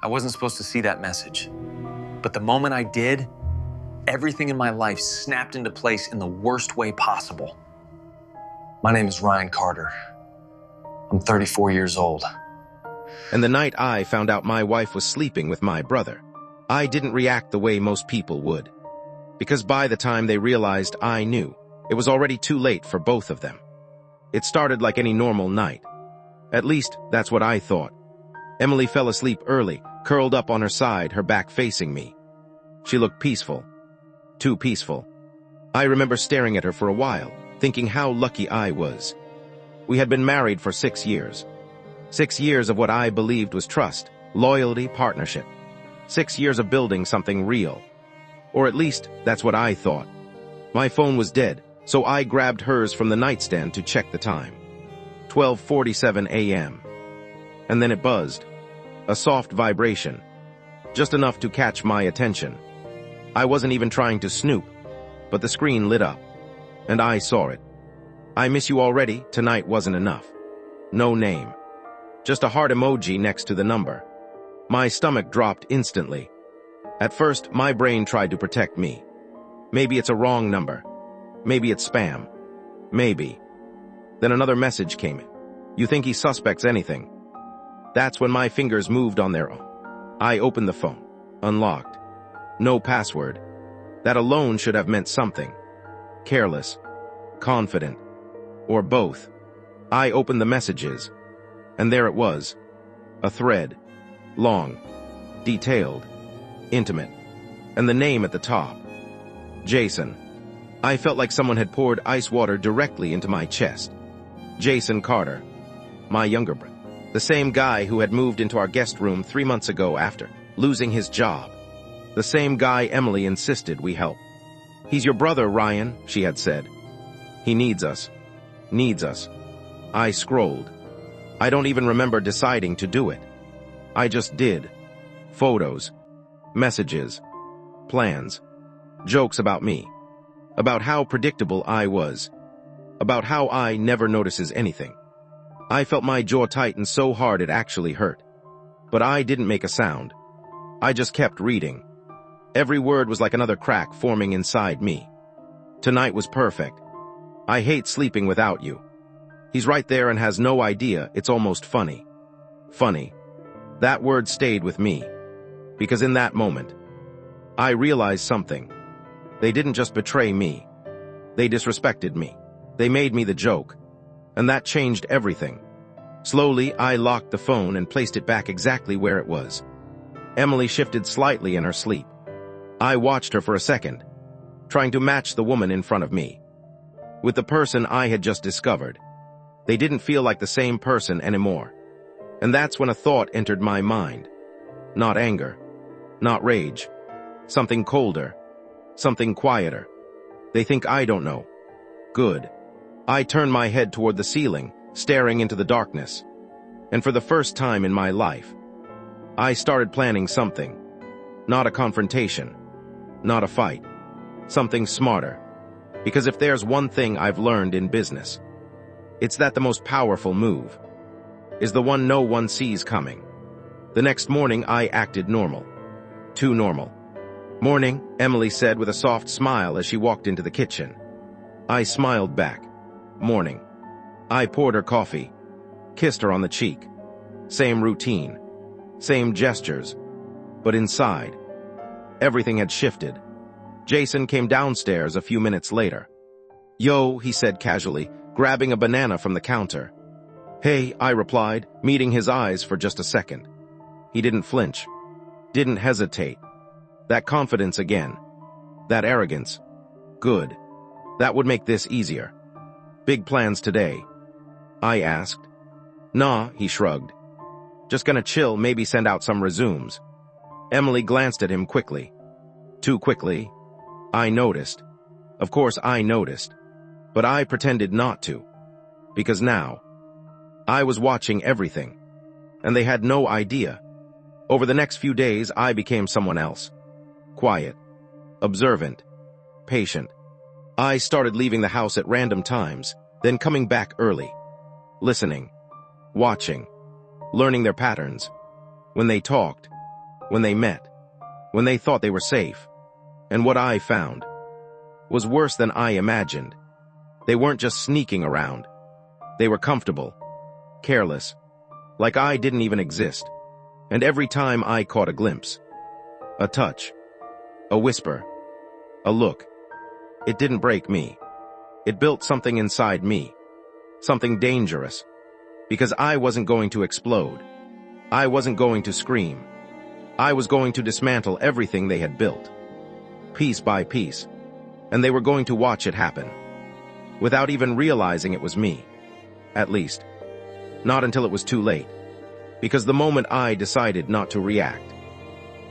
I wasn't supposed to see that message. But the moment I did, everything in my life snapped into place in the worst way possible. My name is Ryan Carter. I'm 34 years old. And the night I found out my wife was sleeping with my brother, I didn't react the way most people would. Because by the time they realized I knew, it was already too late for both of them. It started like any normal night. At least, that's what I thought. Emily fell asleep early, curled up on her side, her back facing me. She looked peaceful. Too peaceful. I remember staring at her for a while, thinking how lucky I was. We had been married for 6 years. 6 years of what I believed was trust, loyalty, partnership. 6 years of building something real. Or at least, that's what I thought. My phone was dead, so I grabbed hers from the nightstand to check the time. 12:47 a.m. And then it buzzed. A soft vibration. Just enough to catch my attention. I wasn't even trying to snoop, but the screen lit up. And I saw it. I miss you already, tonight wasn't enough. No name. Just a heart emoji next to the number. My stomach dropped instantly. At first, my brain tried to protect me. Maybe it's a wrong number. Maybe it's spam. Maybe. Then another message came in. You think he suspects anything? That's when my fingers moved on their own. I opened the phone. Unlocked. No password. That alone should have meant something. Careless. Confident. Or both. I opened the messages. And there it was. A thread. Long. Detailed. Intimate. And the name at the top. Jason. I felt like someone had poured ice water directly into my chest. Jason Carter. My younger brother. The same guy who had moved into our guest room 3 months ago after losing his job. The same guy Emily insisted we help. He's your brother, Ryan, she had said. He needs us. Needs us. I scrolled. I don't even remember deciding to do it. I just did. Photos. Messages. Plans. Jokes about me. About how predictable I was. About how I never notices anything. I felt my jaw tighten so hard it actually hurt. But I didn't make a sound. I just kept reading. Every word was like another crack forming inside me. Tonight was perfect. I hate sleeping without you. He's right there and has no idea. It's almost funny. Funny. That word stayed with me. Because in that moment, I realized something. They didn't just betray me. They disrespected me. They made me the joke. And that changed everything. Slowly, I locked the phone and placed it back exactly where it was. Emily shifted slightly in her sleep. I watched her for a second, trying to match the woman in front of me. With the person I had just discovered, they didn't feel like the same person anymore. And that's when a thought entered my mind. Not anger, not rage, something colder, something quieter. They think I don't know. Good. I turned my head toward the ceiling, staring into the darkness. And for the first time in my life, I started planning something. Not a confrontation. Not a fight. Something smarter. Because if there's one thing I've learned in business, it's that the most powerful move is the one no one sees coming. The next morning, I acted normal. Too normal. Morning, Emily said with a soft smile as she walked into the kitchen. I smiled back. Morning. I poured her coffee, kissed her on the cheek. Same routine, same gestures, but inside, everything had shifted. Jason came downstairs a few minutes later. Yo, he said casually, grabbing a banana from the counter. Hey, I replied, meeting his eyes for just a second. He didn't flinch, didn't hesitate. That confidence again, that arrogance. Good. That would make this easier. Big plans today? I asked. Nah, he shrugged. Just gonna chill, maybe send out some resumes. Emily glanced at him quickly. Too quickly. I noticed. Of course I noticed. But I pretended not to. Because now, I was watching everything. And they had no idea. Over the next few days, I became someone else. Quiet. Observant. Patient. I started leaving the house at random times, then coming back early. Listening. Watching. Learning their patterns. When they talked, when they met, when they thought they were safe. And what I found was worse than I imagined. They weren't just sneaking around. They were comfortable, careless, like I didn't even exist. And every time I caught a glimpse, a touch, a whisper, a look, it didn't break me. It built something inside me, something dangerous, because I wasn't going to explode. I wasn't going to scream. I was going to dismantle everything they had built, piece by piece, and they were going to watch it happen, without even realizing it was me. At least, not until it was too late, because the moment I decided not to react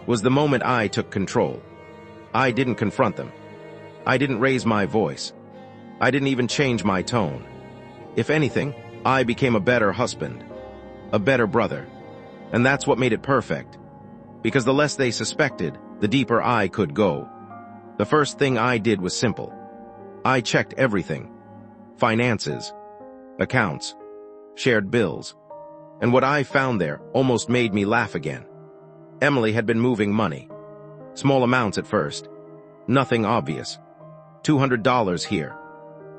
was the moment I took control. I didn't confront them. I didn't raise my voice. I didn't even change my tone. If anything, I became a better husband, a better brother, and that's what made it perfect, because the less they suspected, the deeper I could go. The first thing I did was simple. I checked everything: finances, accounts, shared bills, and what I found there almost made me laugh again. Emily had been moving money. Small amounts at first. Nothing obvious. $200 here.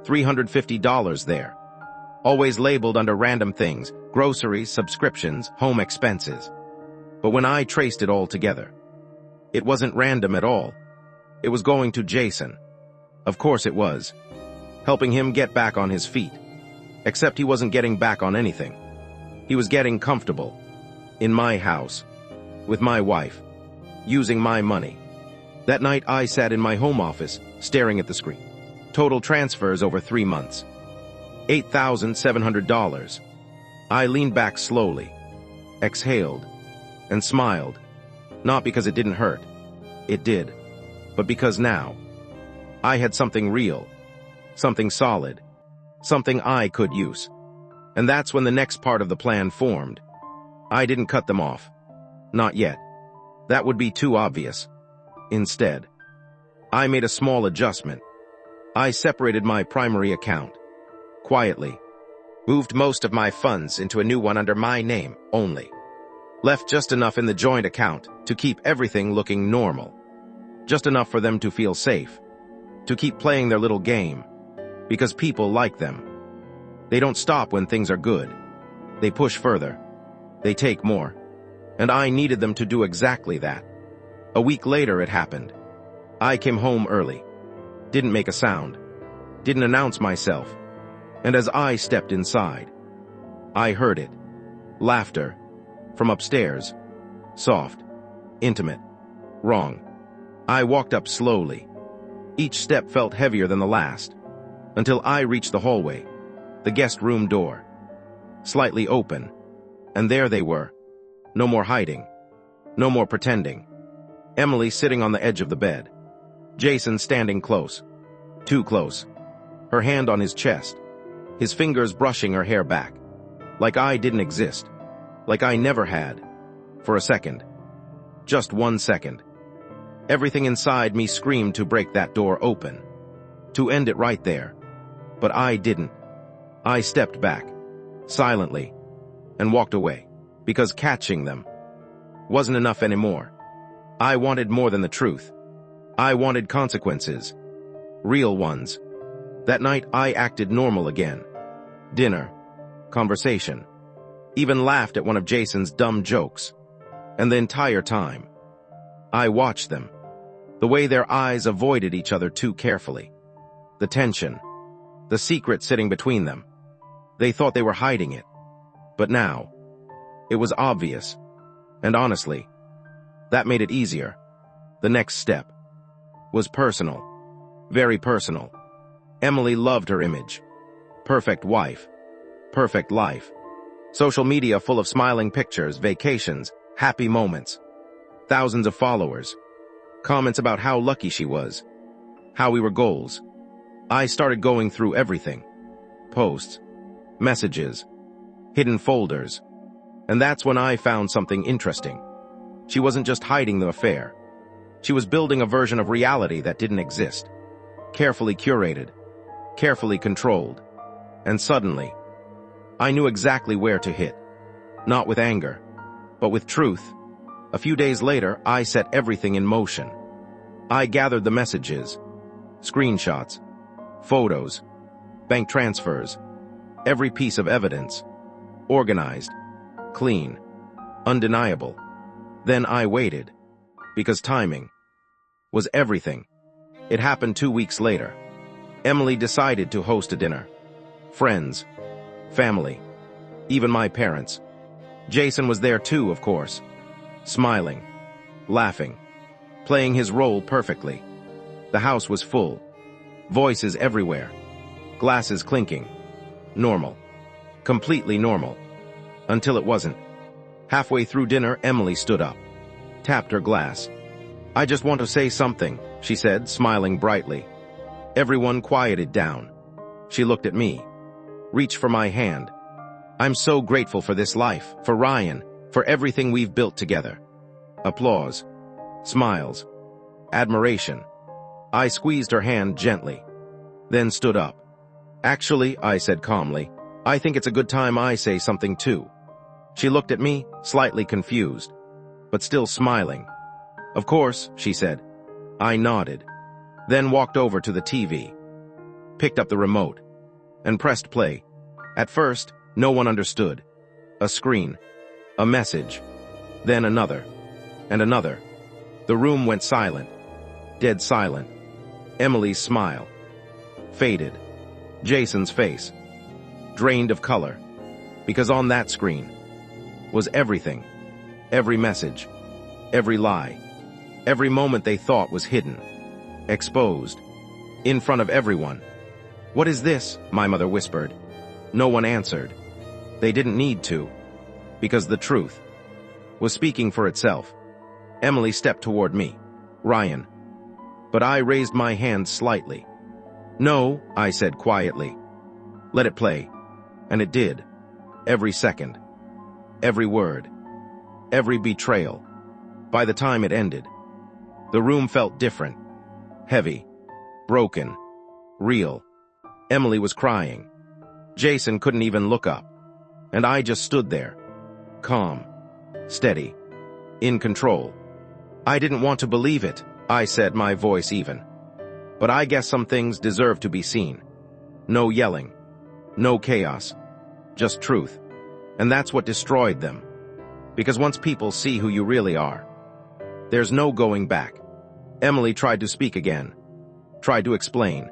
$350 there. Always labeled under random things: groceries, subscriptions, home expenses. But when I traced it all together, it wasn't random at all. It was going to Jason. Of course it was. Helping him get back on his feet. Except he wasn't getting back on anything. He was getting comfortable. In my house. With my wife. Using my money. That night I sat in my home office, staring at the screen. Total transfers over 3 months. $8,700. I leaned back slowly, exhaled, and smiled. Not because it didn't hurt. It did. But because now, I had something real, something solid, something I could use. And that's when the next part of the plan formed. I didn't cut them off. Not yet. That would be too obvious. Instead, I made a small adjustment. I separated my primary account. Quietly. Moved most of my funds into a new one under my name only. Left just enough in the joint account to keep everything looking normal. Just enough for them to feel safe. To keep playing their little game. Because people like them. They don't stop when things are good. They push further. They take more. And I needed them to do exactly that. A week later it happened. I came home early. Didn't make a sound. Didn't announce myself. And as I stepped inside, I heard it. Laughter. From upstairs. Soft. Intimate. Wrong. I walked up slowly. Each step felt heavier than the last. Until I reached the hallway. The guest room door. Slightly open. And there they were. No more hiding. No more pretending. Emily sitting on the edge of the bed. Jason standing close. Too close. Her hand on his chest. His fingers brushing her hair back. Like I didn't exist. Like I never had. For a second. Just 1 second. Everything inside me screamed to break that door open. To end it right there. But I didn't. I stepped back. Silently. And walked away. Because catching them wasn't enough anymore. I wanted more than the truth. I wanted consequences. Real ones. That night I acted normal again. Dinner. Conversation. Even laughed at one of Jason's dumb jokes. And the entire time, I watched them. The way their eyes avoided each other too carefully. The tension. The secret sitting between them. They thought they were hiding it. But now, it was obvious. And honestly, that made it easier. The next step was personal. Very personal. Emily loved her image. Perfect wife. Perfect life. Social media full of smiling pictures, vacations, happy moments. Thousands of followers. Comments about how lucky she was. How we were goals. I started going through everything. Posts. Messages. Hidden folders. And that's when I found something interesting. She wasn't just hiding the affair. She was building a version of reality that didn't exist. Carefully curated. Carefully controlled. And suddenly, I knew exactly where to hit. Not with anger, but with truth. A few days later, I set everything in motion. I gathered the messages, screenshots, photos, bank transfers, every piece of evidence, organized, clean, undeniable. Then I waited, because timing was everything. It happened 2 weeks later. Emily decided to host a dinner. Friends, family, even my parents. Jason was there too, of course, smiling, laughing, playing his role perfectly. The house was full, voices everywhere, glasses clinking. Normal, completely normal, until it wasn't. Halfway through dinner, Emily stood up, tapped her glass. "I just want to say something," she said, smiling brightly. Everyone quieted down. She looked at me, reached for my hand. "I'm so grateful for this life, for Ryan, for everything we've built together." Applause, smiles, admiration. I squeezed her hand gently, then stood up. "Actually," I said calmly, "I think it's a good time I say something too." She looked at me, slightly confused, but still smiling. "Of course," she said. I nodded, then walked over to the TV, picked up the remote, and pressed play. At first, no one understood. A screen, a message, then another, and another. The room went silent, dead silent. Emily's smile faded. Jason's face drained of color, because on that screen was everything, every message, every lie, every moment they thought was hidden, exposed, in front of everyone. "What is this?" my mother whispered. No one answered. They didn't need to, because the truth was speaking for itself. Emily stepped toward me. "Ryan." But I raised my hand slightly. "No," I said quietly. "Let it play." And it did. Every second. Every word. Every betrayal. By the time it ended, the room felt different. Heavy. Broken. Real. Emily was crying. Jason couldn't even look up. And I just stood there. Calm. Steady. In control. "I didn't want to believe it," I said, my voice even. "But I guess some things deserve to be seen." No yelling. No chaos. Just truth. And that's what destroyed them. Because once people see who you really are, there's no going back. Emily tried to speak again. Tried to explain.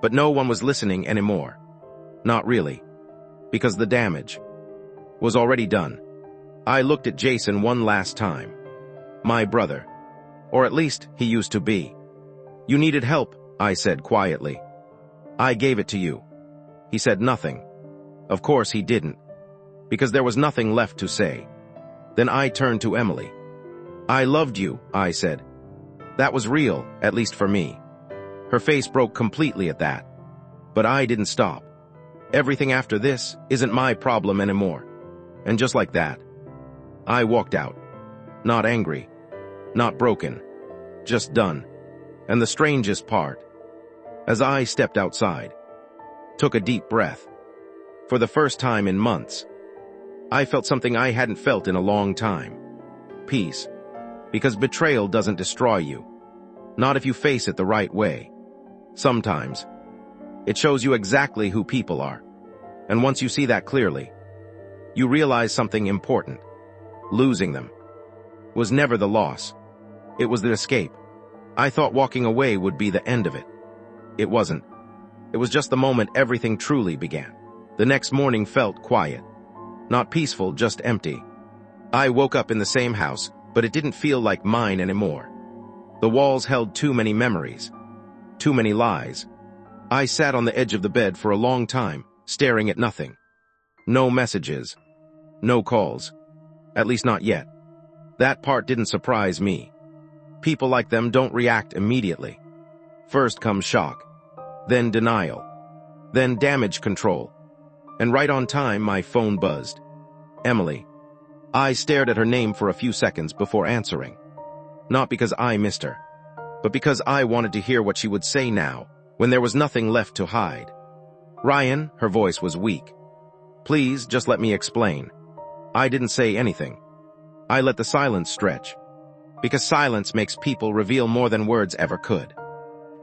But no one was listening anymore. Not really. Because the damage was already done. I looked at Jason one last time. My brother. Or at least he used to be. "You needed help," I said quietly. "I gave it to you." He said nothing. Of course he didn't. Because there was nothing left to say. Then I turned to Emily. "I loved you," I said. That was real, at least for me. Her face broke completely at that. But I didn't stop. "Everything after this isn't my problem anymore." And just like that, I walked out. Not angry. Not broken. Just done. And the strangest part, as I stepped outside, took a deep breath. For the first time in months, I felt something I hadn't felt in a long time. Peace. Because betrayal doesn't destroy you. Not if you face it the right way. Sometimes, it shows you exactly who people are. And once you see that clearly, you realize something important. Losing them was never the loss. It was the escape. I thought walking away would be the end of it. It wasn't. It was just the moment everything truly began. The next morning felt quiet. Not peaceful, just empty. I woke up in the same house, but it didn't feel like mine anymore. The walls held too many memories. Too many lies. I sat on the edge of the bed for a long time, staring at nothing. No messages. No calls. At least not yet. That part didn't surprise me. People like them don't react immediately. First comes shock. Then denial. Then damage control. And right on time, my phone buzzed. Emily. I stared at her name for a few seconds before answering. Not because I missed her, but because I wanted to hear what she would say now, when there was nothing left to hide. "Ryan," her voice was weak. "Please, just let me explain." I didn't say anything. I let the silence stretch. Because silence makes people reveal more than words ever could.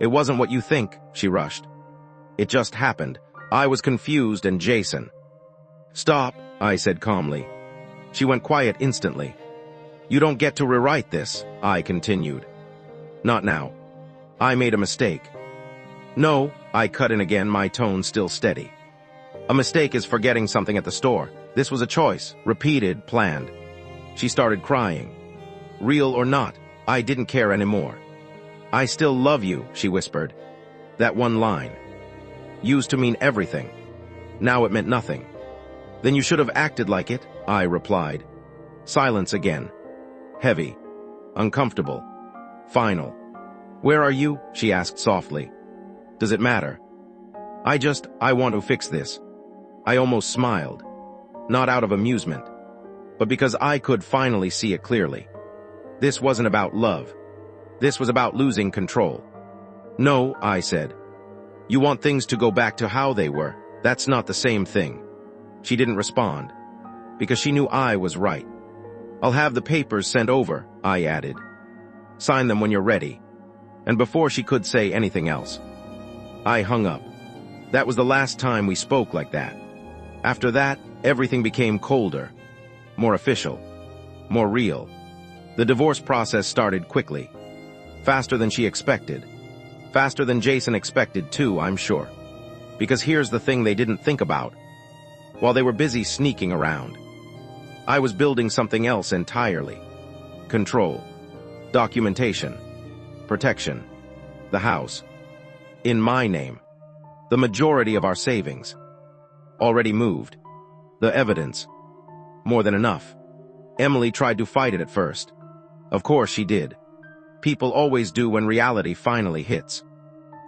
It wasn't what you think, she rushed. It just happened. I was confused and Jason. Stop, I said calmly. She went quiet instantly. You don't get to rewrite this, I continued. Not now. I made a mistake. No, I cut in again, my tone still steady. A mistake is forgetting something at the store. This was a choice, repeated, planned. She started crying. Real or not, I didn't care anymore. I still love you, she whispered. That one line. Used to mean everything. Now it meant nothing. Then you should have acted like it, I replied. Silence again. Heavy. Uncomfortable. Final. Where are you? She asked softly. Does it matter? I want to fix this. I almost smiled. Not out of amusement, but because I could finally see it clearly. This wasn't about love. This was about losing control. No, I said. You want things to go back to how they were. That's not the same thing. She didn't respond, because she knew I was right. I'll have the papers sent over, I added. Sign them when you're ready. And before she could say anything else, I hung up. That was the last time we spoke like that. After that, everything became colder, more official, more real. The divorce process started quickly, faster than she expected, faster than Jason expected too, I'm sure. Because here's the thing they didn't think about. While they were busy sneaking around, I was building something else entirely. Control, documentation, protection, the house. In my name, the majority of our savings. Already moved. The evidence. More than enough. Emily tried to fight it at first. Of course she did. People always do when reality finally hits.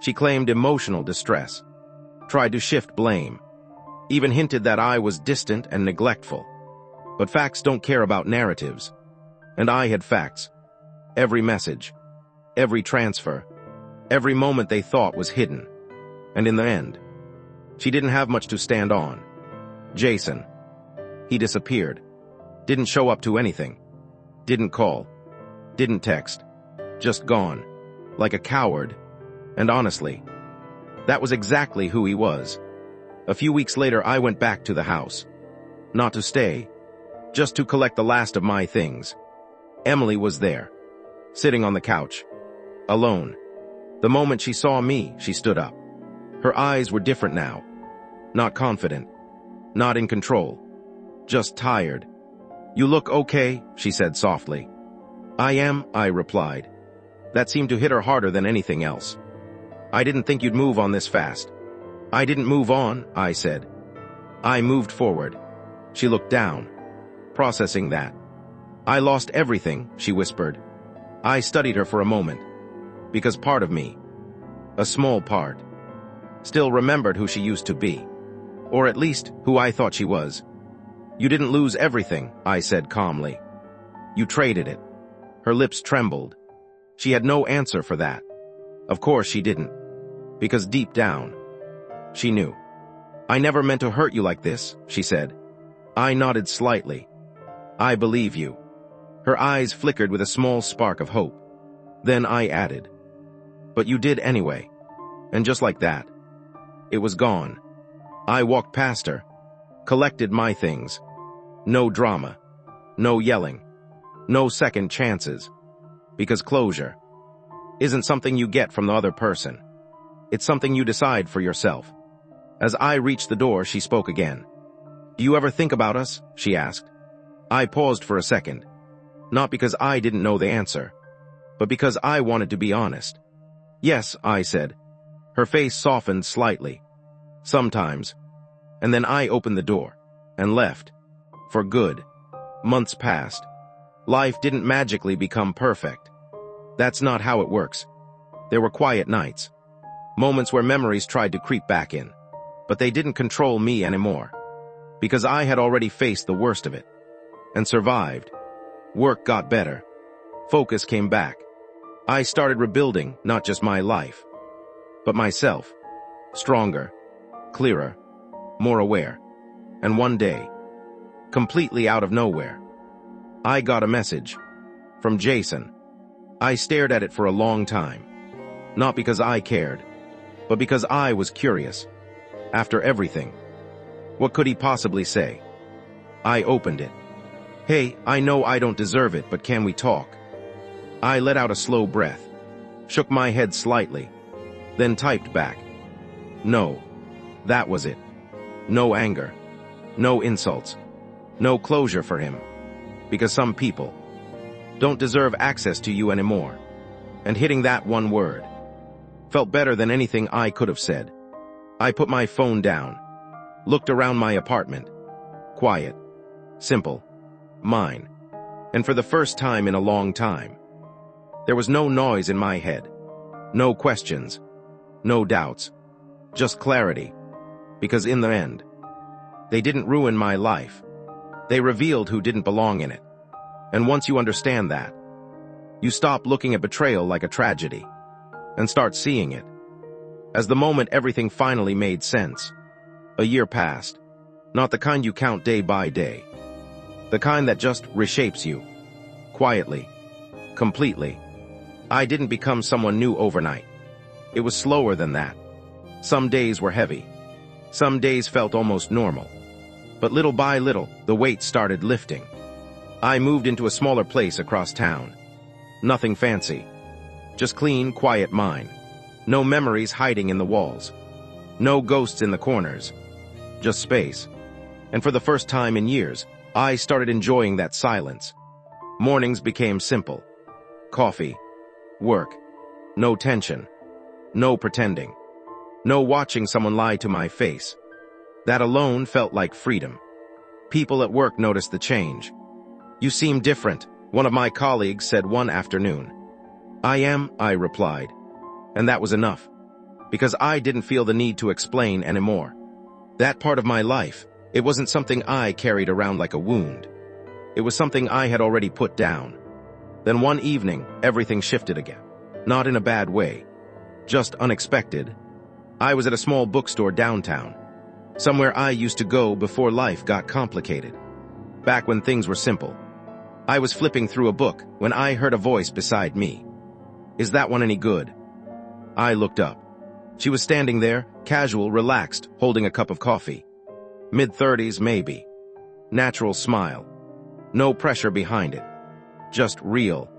She claimed emotional distress. Tried to shift blame. Even hinted that I was distant and neglectful. But facts don't care about narratives. And I had facts. Every message. Every transfer. Every moment they thought was hidden. And in the end, she didn't have much to stand on. Jason. He disappeared. Didn't show up to anything. Didn't call. Didn't text. Just gone. Like a coward. And honestly, that was exactly who he was. A few weeks later, I went back to the house. Not to stay. Just to collect the last of my things. Emily was there. Sitting on the couch. Alone. The moment she saw me, she stood up. Her eyes were different now. Not confident. Not in control. Just tired. You look okay, she said softly. I am, I replied. That seemed to hit her harder than anything else. I didn't think you'd move on this fast. I didn't move on, I said. I moved forward. She looked down, processing that. I lost everything, she whispered. I studied her for a moment, because part of me, a small part, still remembered who she used to be, or at least who I thought she was. You didn't lose everything, I said calmly. You traded it. Her lips trembled. She had no answer for that. Of course she didn't, because deep down, she knew. I never meant to hurt you like this, she said. I nodded slightly. I believe you. Her eyes flickered with a small spark of hope. Then I added, but you did anyway. And just like that, it was gone. I walked past her, collected my things. No drama, no yelling, no second chances. Because closure isn't something you get from the other person. It's something you decide for yourself. As I reached the door, she spoke again. Do you ever think about us? She asked. I paused for a second. Not because I didn't know the answer, but because I wanted to be honest. Yes, I said. Her face softened slightly. Sometimes. And then I opened the door and left. For good. Months passed. Life didn't magically become perfect. That's not how it works. There were quiet nights. Moments where memories tried to creep back in. But they didn't control me anymore. Because I had already faced the worst of it. And survived. Work got better. Focus came back. I started rebuilding not just my life, but myself. Stronger, clearer, more aware. And one day, completely out of nowhere, I got a message. From Jason. I stared at it for a long time. Not because I cared, but because I was curious. After everything, what could he possibly say? I opened it. Hey, I know I don't deserve it, but can we talk? I let out a slow breath, shook my head slightly, then typed back. No. That was it. No anger. No insults. No closure for him. Because some people don't deserve access to you anymore. And hitting that one word felt better than anything I could have said. I put my phone down, looked around my apartment. Quiet. Simple. Mine. And for the first time in a long time, there was no noise in my head. No questions. No doubts. Just clarity. Because in the end, they didn't ruin my life. They revealed who didn't belong in it. And once you understand that, you stop looking at betrayal like a tragedy and start seeing it as the moment everything finally made sense. A year passed, not the kind you count day by day, the kind that just reshapes you, quietly, completely. I didn't become someone new overnight. It was slower than that. Some days were heavy. Some days felt almost normal. But little by little, the weight started lifting. I moved into a smaller place across town. Nothing fancy. Just clean, quiet mine. No memories hiding in the walls. No ghosts in the corners. Just space. And for the first time in years, I started enjoying that silence. Mornings became simple. Coffee. Work. No tension. No pretending. No watching someone lie to my face. That alone felt like freedom. People at work noticed the change. You seem different, one of my colleagues said one afternoon. I am, I replied. And that was enough. Because I didn't feel the need to explain anymore. That part of my life, it wasn't something I carried around like a wound. It was something I had already put down. Then one evening, everything shifted again. Not in a bad way. Just unexpected. I was at a small bookstore downtown. Somewhere I used to go before life got complicated. Back when things were simple. I was flipping through a book when I heard a voice beside me. Is that one any good? I looked up. She was standing there, casual, relaxed, holding a cup of coffee. Mid-30s, maybe. Natural smile. No pressure behind it. Just real.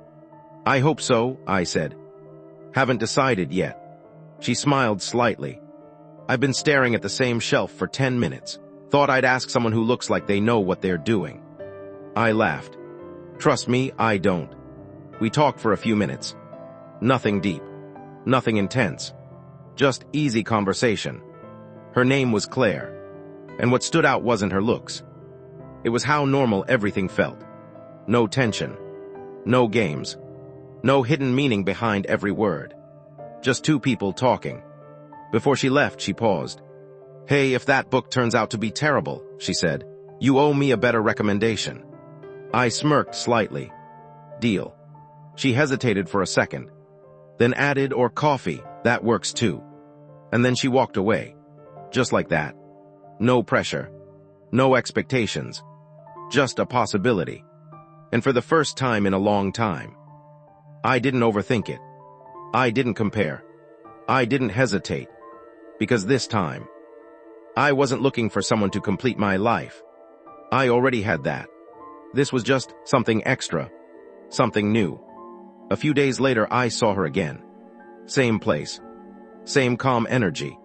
I hope so, I said. Haven't decided yet. She smiled slightly. I've been staring at the same shelf for 10 minutes. Thought I'd ask someone who looks like they know what they're doing. I laughed. Trust me, I don't. We talked for a few minutes. Nothing deep. Nothing intense. Just easy conversation. Her name was Claire. And what stood out wasn't her looks. It was how normal everything felt. No tension. No games. No hidden meaning behind every word. Just two people talking. Before she left, she paused. Hey, if that book turns out to be terrible, she said, you owe me a better recommendation. I smirked slightly. Deal. She hesitated for a second. Then added, or coffee, that works too. And then she walked away. Just like that. No pressure. No expectations. Just a possibility. And for the first time in a long time, I didn't overthink it. I didn't compare. I didn't hesitate. Because this time, I wasn't looking for someone to complete my life. I already had that. This was just something extra. Something new. A few days later, I saw her again. Same place. Same calm energy.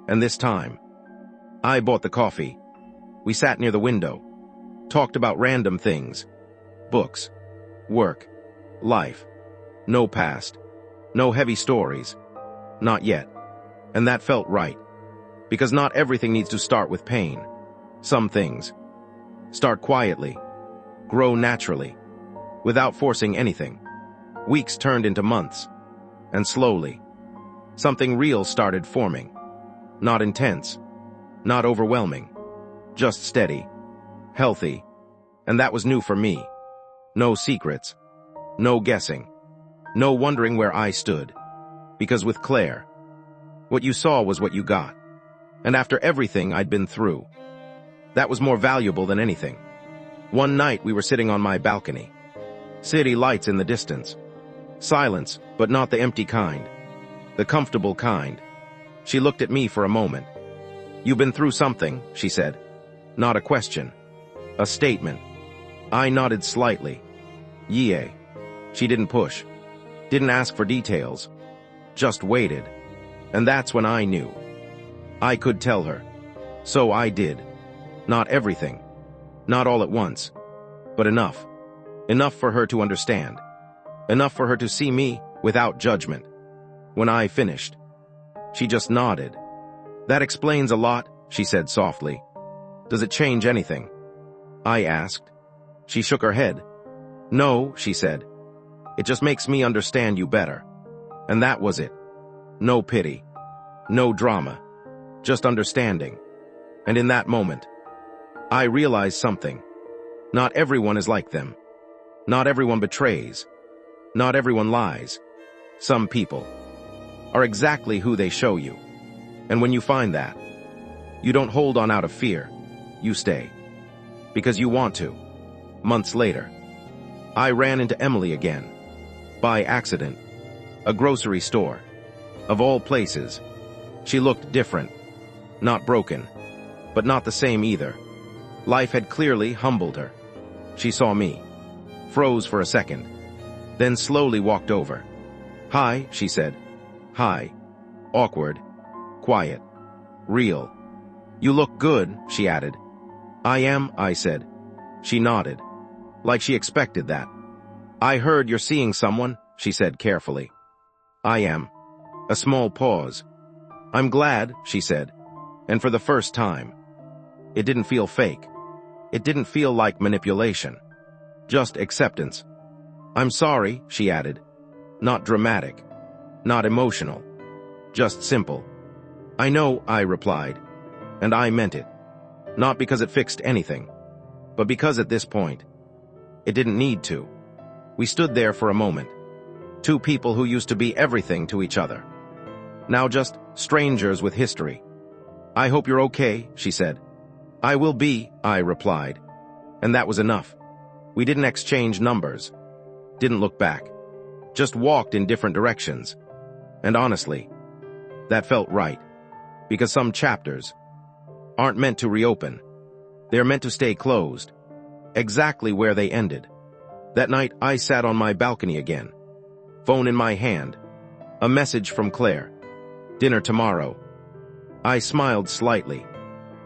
And this time, I bought the coffee. We sat near the window. Talked about random things. Books. Work. Life. No past. No heavy stories. Not yet. And that felt right. Because not everything needs to start with pain. Some things start quietly. Grow naturally. Without forcing anything. Weeks turned into months. And slowly, something real started forming. Not intense. Not overwhelming. Just steady. Healthy. And that was new for me. No secrets. No guessing. No wondering where I stood. Because with Claire, what you saw was what you got. And after everything I'd been through, that was more valuable than anything. One night we were sitting on my balcony. City lights in the distance. Silence, but not the empty kind. The comfortable kind. She looked at me for a moment. "You've been through something," she said. Not a question. A statement. I nodded slightly. "Yeah." She didn't push. Didn't ask for details. Just waited. And that's when I knew. I could tell her. So I did. Not everything. Not all at once. But enough. Enough for her to understand. Enough for her to see me without judgment. When I finished, she just nodded. "That explains a lot," she said softly. "Does it change anything?" I asked. She shook her head. "No," she said. "It just makes me understand you better." And that was it. No pity. No drama. Just understanding. And in that moment, I realized something. Not everyone is like them. Not everyone betrays. Not everyone lies. Some people are exactly who they show you. And when you find that, you don't hold on out of fear. You stay. Because you want to. Months later, I ran into Emily again. By accident. A grocery store. Of all places. She looked different. Not broken. But not the same either. Life had clearly humbled her. She saw me. Froze for a second. Then slowly walked over. "Hi," she said. "Hi." Awkward. Quiet. Real. "You look good," she added. "I am," I said. She nodded. Like she expected that. "I heard you're seeing someone," she said carefully. "I am." A small pause. "I'm glad," she said. And for the first time. It didn't feel fake. It didn't feel like manipulation. Just acceptance. "I'm sorry," she added. Not dramatic. Not emotional. Just simple. "I know," I replied. And I meant it. Not because it fixed anything. But because at this point, it didn't need to. We stood there for a moment. Two people who used to be everything to each other. Now just strangers with history. "I hope you're okay," she said. "I will be," I replied. And that was enough. We didn't exchange numbers. Didn't look back. Just walked in different directions. And honestly, that felt right. Because some chapters aren't meant to reopen. They're meant to stay closed. Exactly where they ended. That night, I sat on my balcony again. Phone in my hand. A message from Claire. "Dinner tomorrow." I smiled slightly.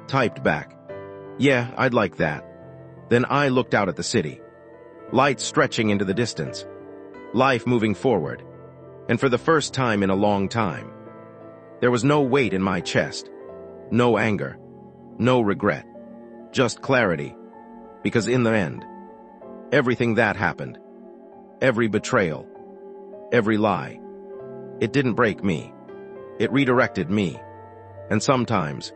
Typed back. "Yeah, I'd like that." Then I looked out at the city. Lights stretching into the distance. Life moving forward. And for the first time in a long time, there was no weight in my chest. No anger. No regret. Just clarity. Because in the end, everything that happened, every betrayal, every lie, it didn't break me. It redirected me. And sometimes,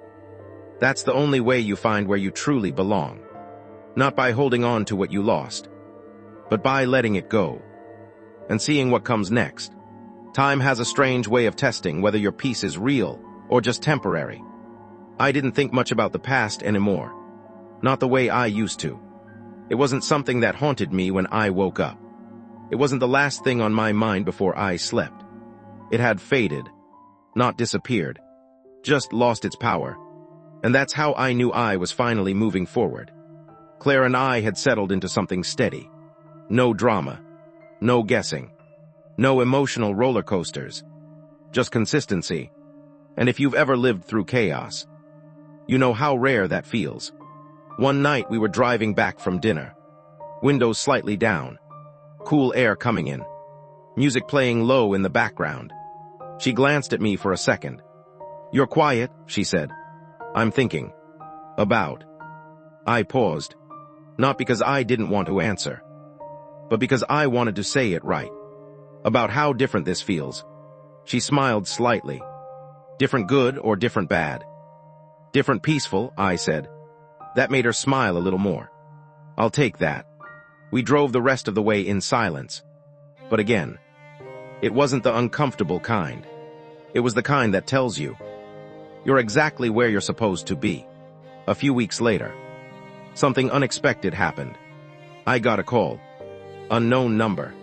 that's the only way you find where you truly belong. Not by holding on to what you lost, but by letting it go and seeing what comes next. Time has a strange way of testing whether your peace is real or just temporary. I didn't think much about the past anymore. Not the way I used to. It wasn't something that haunted me when I woke up. It wasn't the last thing on my mind before I slept. It had faded, not disappeared, just lost its power. And that's how I knew I was finally moving forward. Claire and I had settled into something steady. No drama. No guessing. No emotional roller coasters. Just consistency. And if you've ever lived through chaos, you know how rare that feels. One night we were driving back from dinner. Windows slightly down. Cool air coming in. Music playing low in the background. She glanced at me for a second. "You're quiet," she said. "I'm thinking. About." I paused. Not because I didn't want to answer, but because I wanted to say it right. About how different this feels. She smiled slightly. "Different good or different bad?" "Different peaceful," I said. That made her smile a little more. "I'll take that." We drove the rest of the way in silence. But again, it wasn't the uncomfortable kind. It was the kind that tells you, you're exactly where you're supposed to be. A few weeks later, Something unexpected happened. I got a call. Unknown number.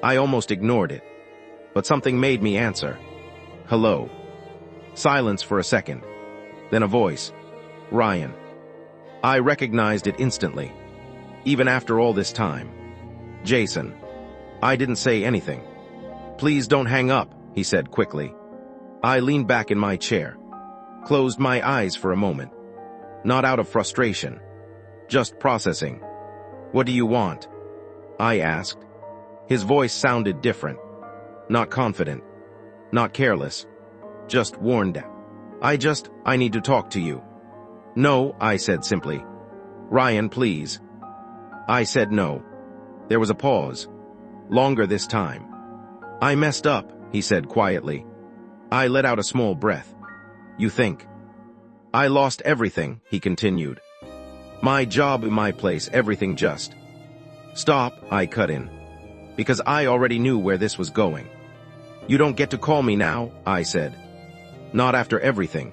I almost ignored it, but something made me answer. Hello. Silence for a second. Then a voice. Ryan. I recognized it instantly, even after all this time. Jason. I didn't say anything. Please don't hang up, he said quickly. I leaned back in my chair, closed my eyes for a moment. Not out of frustration, just processing. What do you want? I asked. His voice sounded different. Not confident. Not careless. Just worn down. I need to talk to you. No, I said simply. Ryan, please. I said no. There was a pause. Longer this time. I messed up, he said quietly. I let out a small breath. You think? I lost everything, he continued. My job, my place, everything just. Stop, I cut in. Because I already knew where this was going. You don't get to call me now, I said. Not after everything.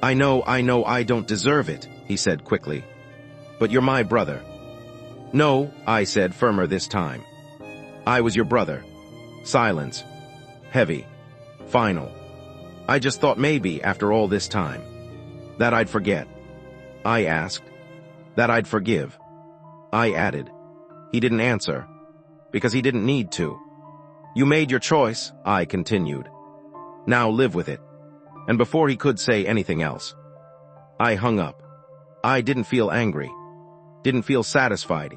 I know I don't deserve it, he said quickly. But you're my brother. No, I said firmer this time. I was your brother. Silence. Heavy. Final. I just thought maybe, after all this time, that I'd forget. I asked. That I'd forgive. I added. He didn't answer, because he didn't need to. You made your choice, I continued. Now live with it. And before he could say anything else, I hung up. I didn't feel angry. Didn't feel satisfied.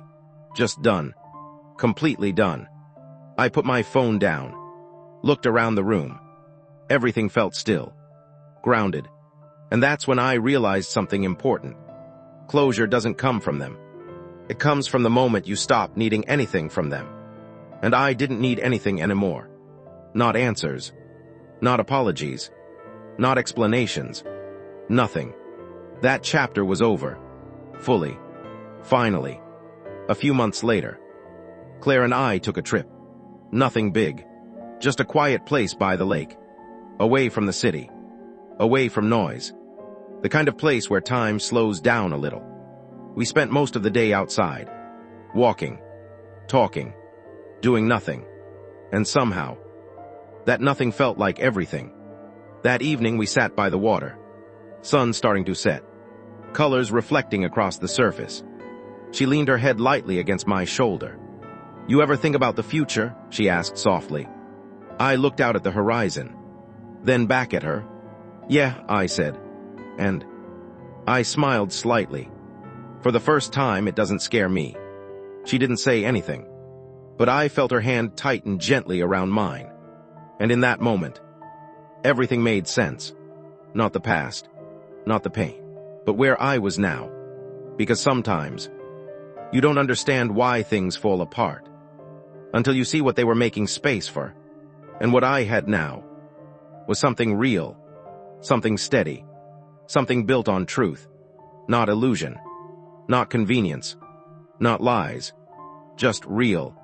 Just done. Completely done. I put my phone down. Looked around the room. Everything felt still. Grounded. And that's when I realized something important. Closure doesn't come from them. It comes from the moment you stop needing anything from them. And I didn't need anything anymore. Not answers. Not apologies. Not explanations. Nothing. That chapter was over. Fully. Finally. A few months later. Claire and I took a trip. Nothing big. Just a quiet place by the lake. Away from the city. Away from noise. The kind of place where time slows down a little. We spent most of the day outside. Walking. Talking. Doing nothing. And somehow, that nothing felt like everything. That evening we sat by the water. Sun starting to set. Colors reflecting across the surface. She leaned her head lightly against my shoulder. You ever think about the future? She asked softly. I looked out at the horizon. Then back at her. Yeah, I said. And I smiled slightly. For the first time, it doesn't scare me. She didn't say anything. But I felt her hand tighten gently around mine. And in that moment, everything made sense. Not the past, not the pain, but where I was now. Because sometimes, you don't understand why things fall apart until you see what they were making space for. And what I had now was something real, something steady, something built on truth, not illusion, not convenience, not lies, just real.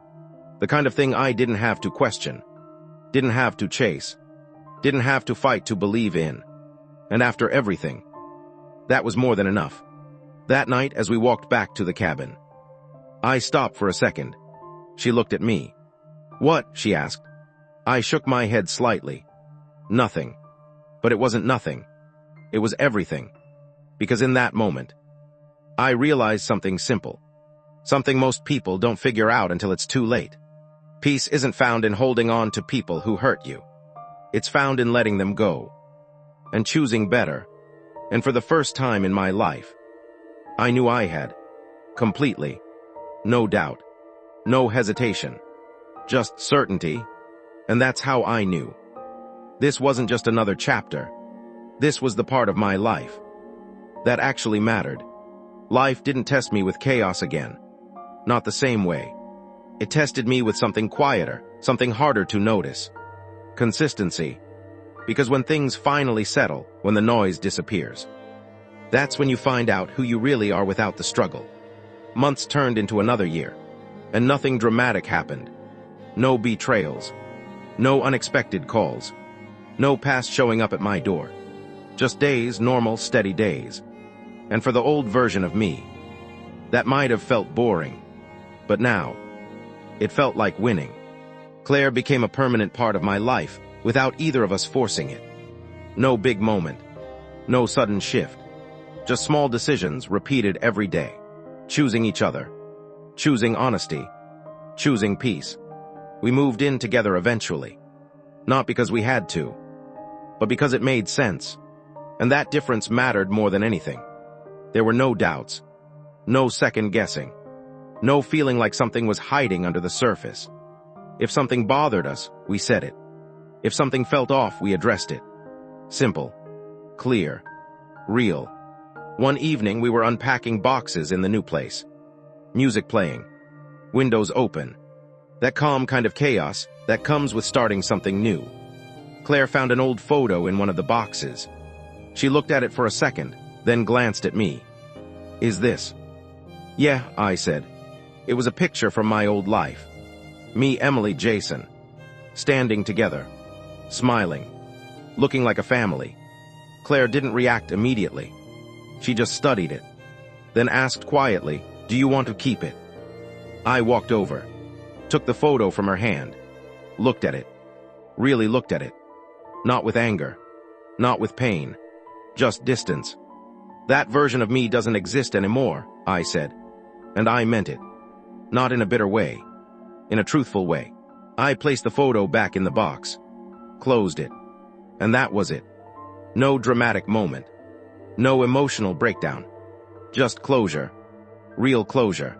The kind of thing I didn't have to question, didn't have to chase, didn't have to fight to believe in. And after everything, that was more than enough. That night, as we walked back to the cabin, I stopped for a second. She looked at me. What? She asked. I shook my head slightly. Nothing. But it wasn't nothing. It was everything. Because in that moment, I realized something simple. Something most people don't figure out until it's too late. Peace isn't found in holding on to people who hurt you. It's found in letting them go. And choosing better. And for the first time in my life, I knew I had. Completely. No doubt. No hesitation. Just certainty. And that's how I knew. This wasn't just another chapter. This was the part of my life that actually mattered. Life didn't test me with chaos again. Not the same way. It tested me with something quieter, something harder to notice. Consistency. Because when things finally settle, when the noise disappears, that's when you find out who you really are without the struggle. Months turned into another year, and nothing dramatic happened. No betrayals. No unexpected calls. No past showing up at my door. Just days, normal, steady days. And for the old version of me, That might have felt boring, but now, it felt like winning. Claire became a permanent part of my life without either of us forcing it. No big moment, no sudden shift, just small decisions repeated every day. Choosing each other, choosing honesty, choosing peace. We moved in together eventually, not because we had to, but because it made sense. And that difference mattered more than anything. There were no doubts, no second guessing, no feeling like something was hiding under the surface. If something bothered us, we said it. If something felt off, we addressed it. Simple, clear, real. One evening, we were unpacking boxes in the new place. Music playing, windows open. That calm kind of chaos that comes with starting something new. Claire found an old photo in one of the boxes. She looked at it for a second, then glanced at me. "Is this?" "Yeah," I said. It was a picture from my old life. Me, Emily, Jason. Standing together. Smiling. Looking like a family. Claire didn't react immediately. She just studied it. Then asked quietly, "Do you want to keep it?" I walked over. Took the photo from her hand. Looked at it. Really looked at it. Not with anger. Not with pain. Just distance. "That version of me doesn't exist anymore," I said. And I meant it. Not in a bitter way. In a truthful way. I placed the photo back in the box. Closed it. And that was it. No dramatic moment. No emotional breakdown. Just closure. Real closure.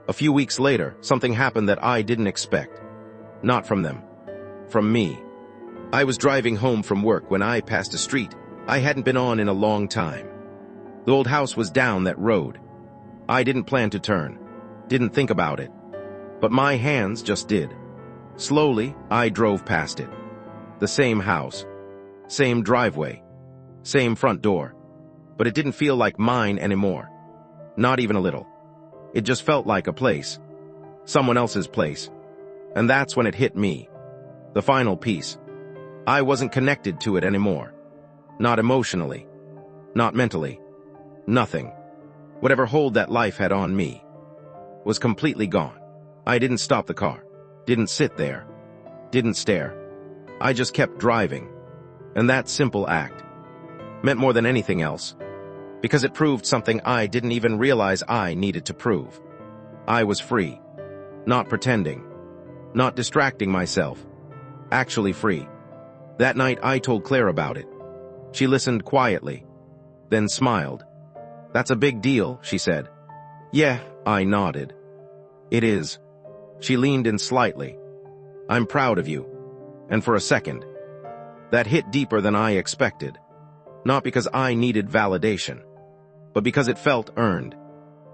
A few weeks later, something happened that I didn't expect. Not from them. From me. I was driving home from work when I passed a street I hadn't been on in a long time. The old house was down that road. I didn't plan to turn. Didn't think about it. But my hands just did. Slowly, I drove past it. The same house. Same driveway. Same front door. But it didn't feel like mine anymore. Not even a little. It just felt like a place. Someone else's place. And that's when it hit me. The final piece. I wasn't connected to it anymore. Not emotionally. Not mentally. Nothing. Whatever hold that life had on me was completely gone. I didn't stop the car. Didn't sit there. Didn't stare. I just kept driving. And that simple act meant more than anything else, because it proved something I didn't even realize I needed to prove. I was free. Not pretending. Not distracting myself. Actually free. That night I told Claire about it. She listened quietly, then smiled. "That's a big deal," she said. "Yeah," I nodded. "It is." She leaned in slightly. "I'm proud of you." And for a second, that hit deeper than I expected. Not because I needed validation, but because it felt earned.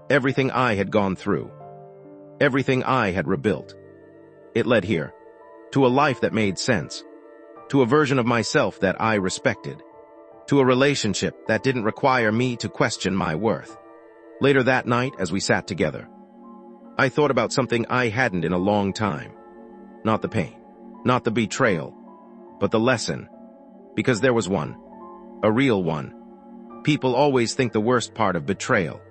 Everything I had gone through. Everything I had rebuilt. It led here. To a life that made sense. To a version of myself that I respected. To a relationship that didn't require me to question my worth. Later that night, as we sat together, I thought about something I hadn't in a long time. Not the pain, not the betrayal, but the lesson. Because there was one. A real one. People always think the worst part of betrayal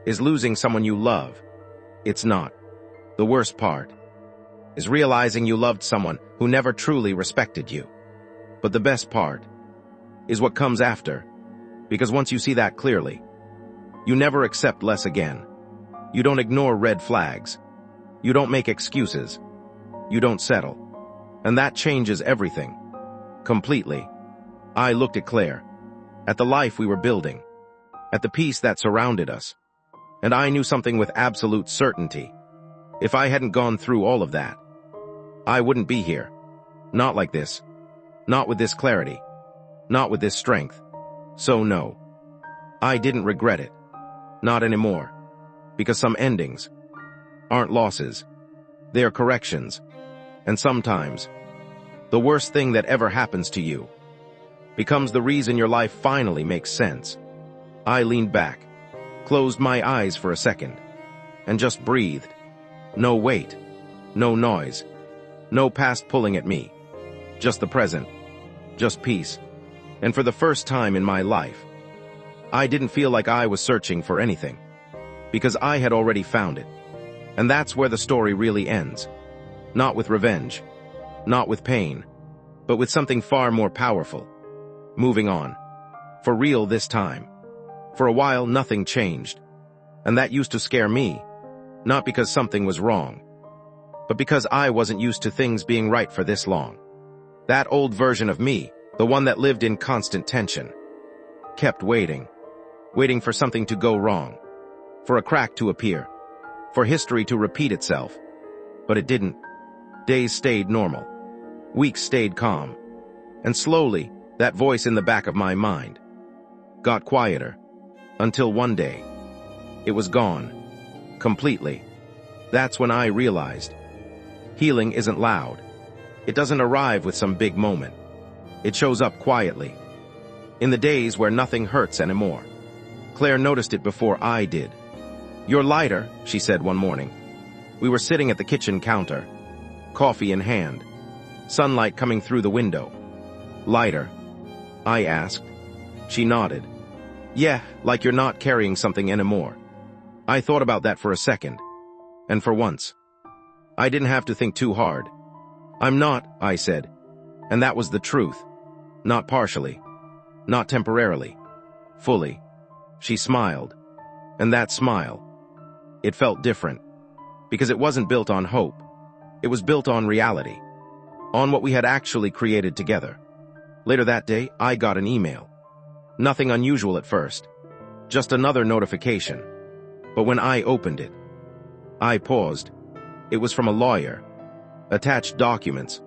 is losing someone you love. It's not. The worst part is realizing you loved someone who never truly respected you. But the best part is what comes after. Because once you see that clearly, you never accept less again. You don't ignore red flags. You don't make excuses. You don't settle. And that changes everything. Completely. I looked at Claire, at the life we were building, at the peace that surrounded us. And I knew something with absolute certainty. If I hadn't gone through all of that, I wouldn't be here. Not like this. Not with this clarity. Not with this strength. So no. I didn't regret it. Not anymore. Because some endings aren't losses. They are corrections. And sometimes, the worst thing that ever happens to you becomes the reason your life finally makes sense. I leaned back, closed my eyes for a second, and just breathed. No weight, no noise, no past pulling at me. Just the present, just peace. And for the first time in my life, I didn't feel like I was searching for anything. because I had already found it. And that's where the story really ends. Not with revenge, not with pain, but with something far more powerful. Moving on. For real this time. For a while, nothing changed. And that used to scare me, not because something was wrong, but because I wasn't used to things being right for this long. That old version of me, the one that lived in constant tension, kept waiting for something to go wrong, for a crack to appear, for history to repeat itself. But it didn't. Days stayed normal. Weeks stayed calm. And slowly, that voice in the back of my mind got quieter, until one day, it was gone. Completely. That's when I realized healing isn't loud. It doesn't arrive with some big moment. It shows up quietly. In the days where nothing hurts anymore. Claire noticed it before I did. "You're lighter," she said one morning. We were sitting at the kitchen counter, coffee in hand, sunlight coming through the window. "Lighter?" I asked. She nodded. "Yeah, like you're not carrying something anymore." I thought about that for a second. And for once, I didn't have to think too hard. "I'm not," I said. And that was the truth. Not partially. Not temporarily. Fully. She smiled. And that smile, it felt different. Because it wasn't built on hope. It was built on reality. On what we had actually created together. Later that day, I got an email. Nothing unusual at first. Just another notification. But when I opened it, I paused. It was from a lawyer. Attached documents.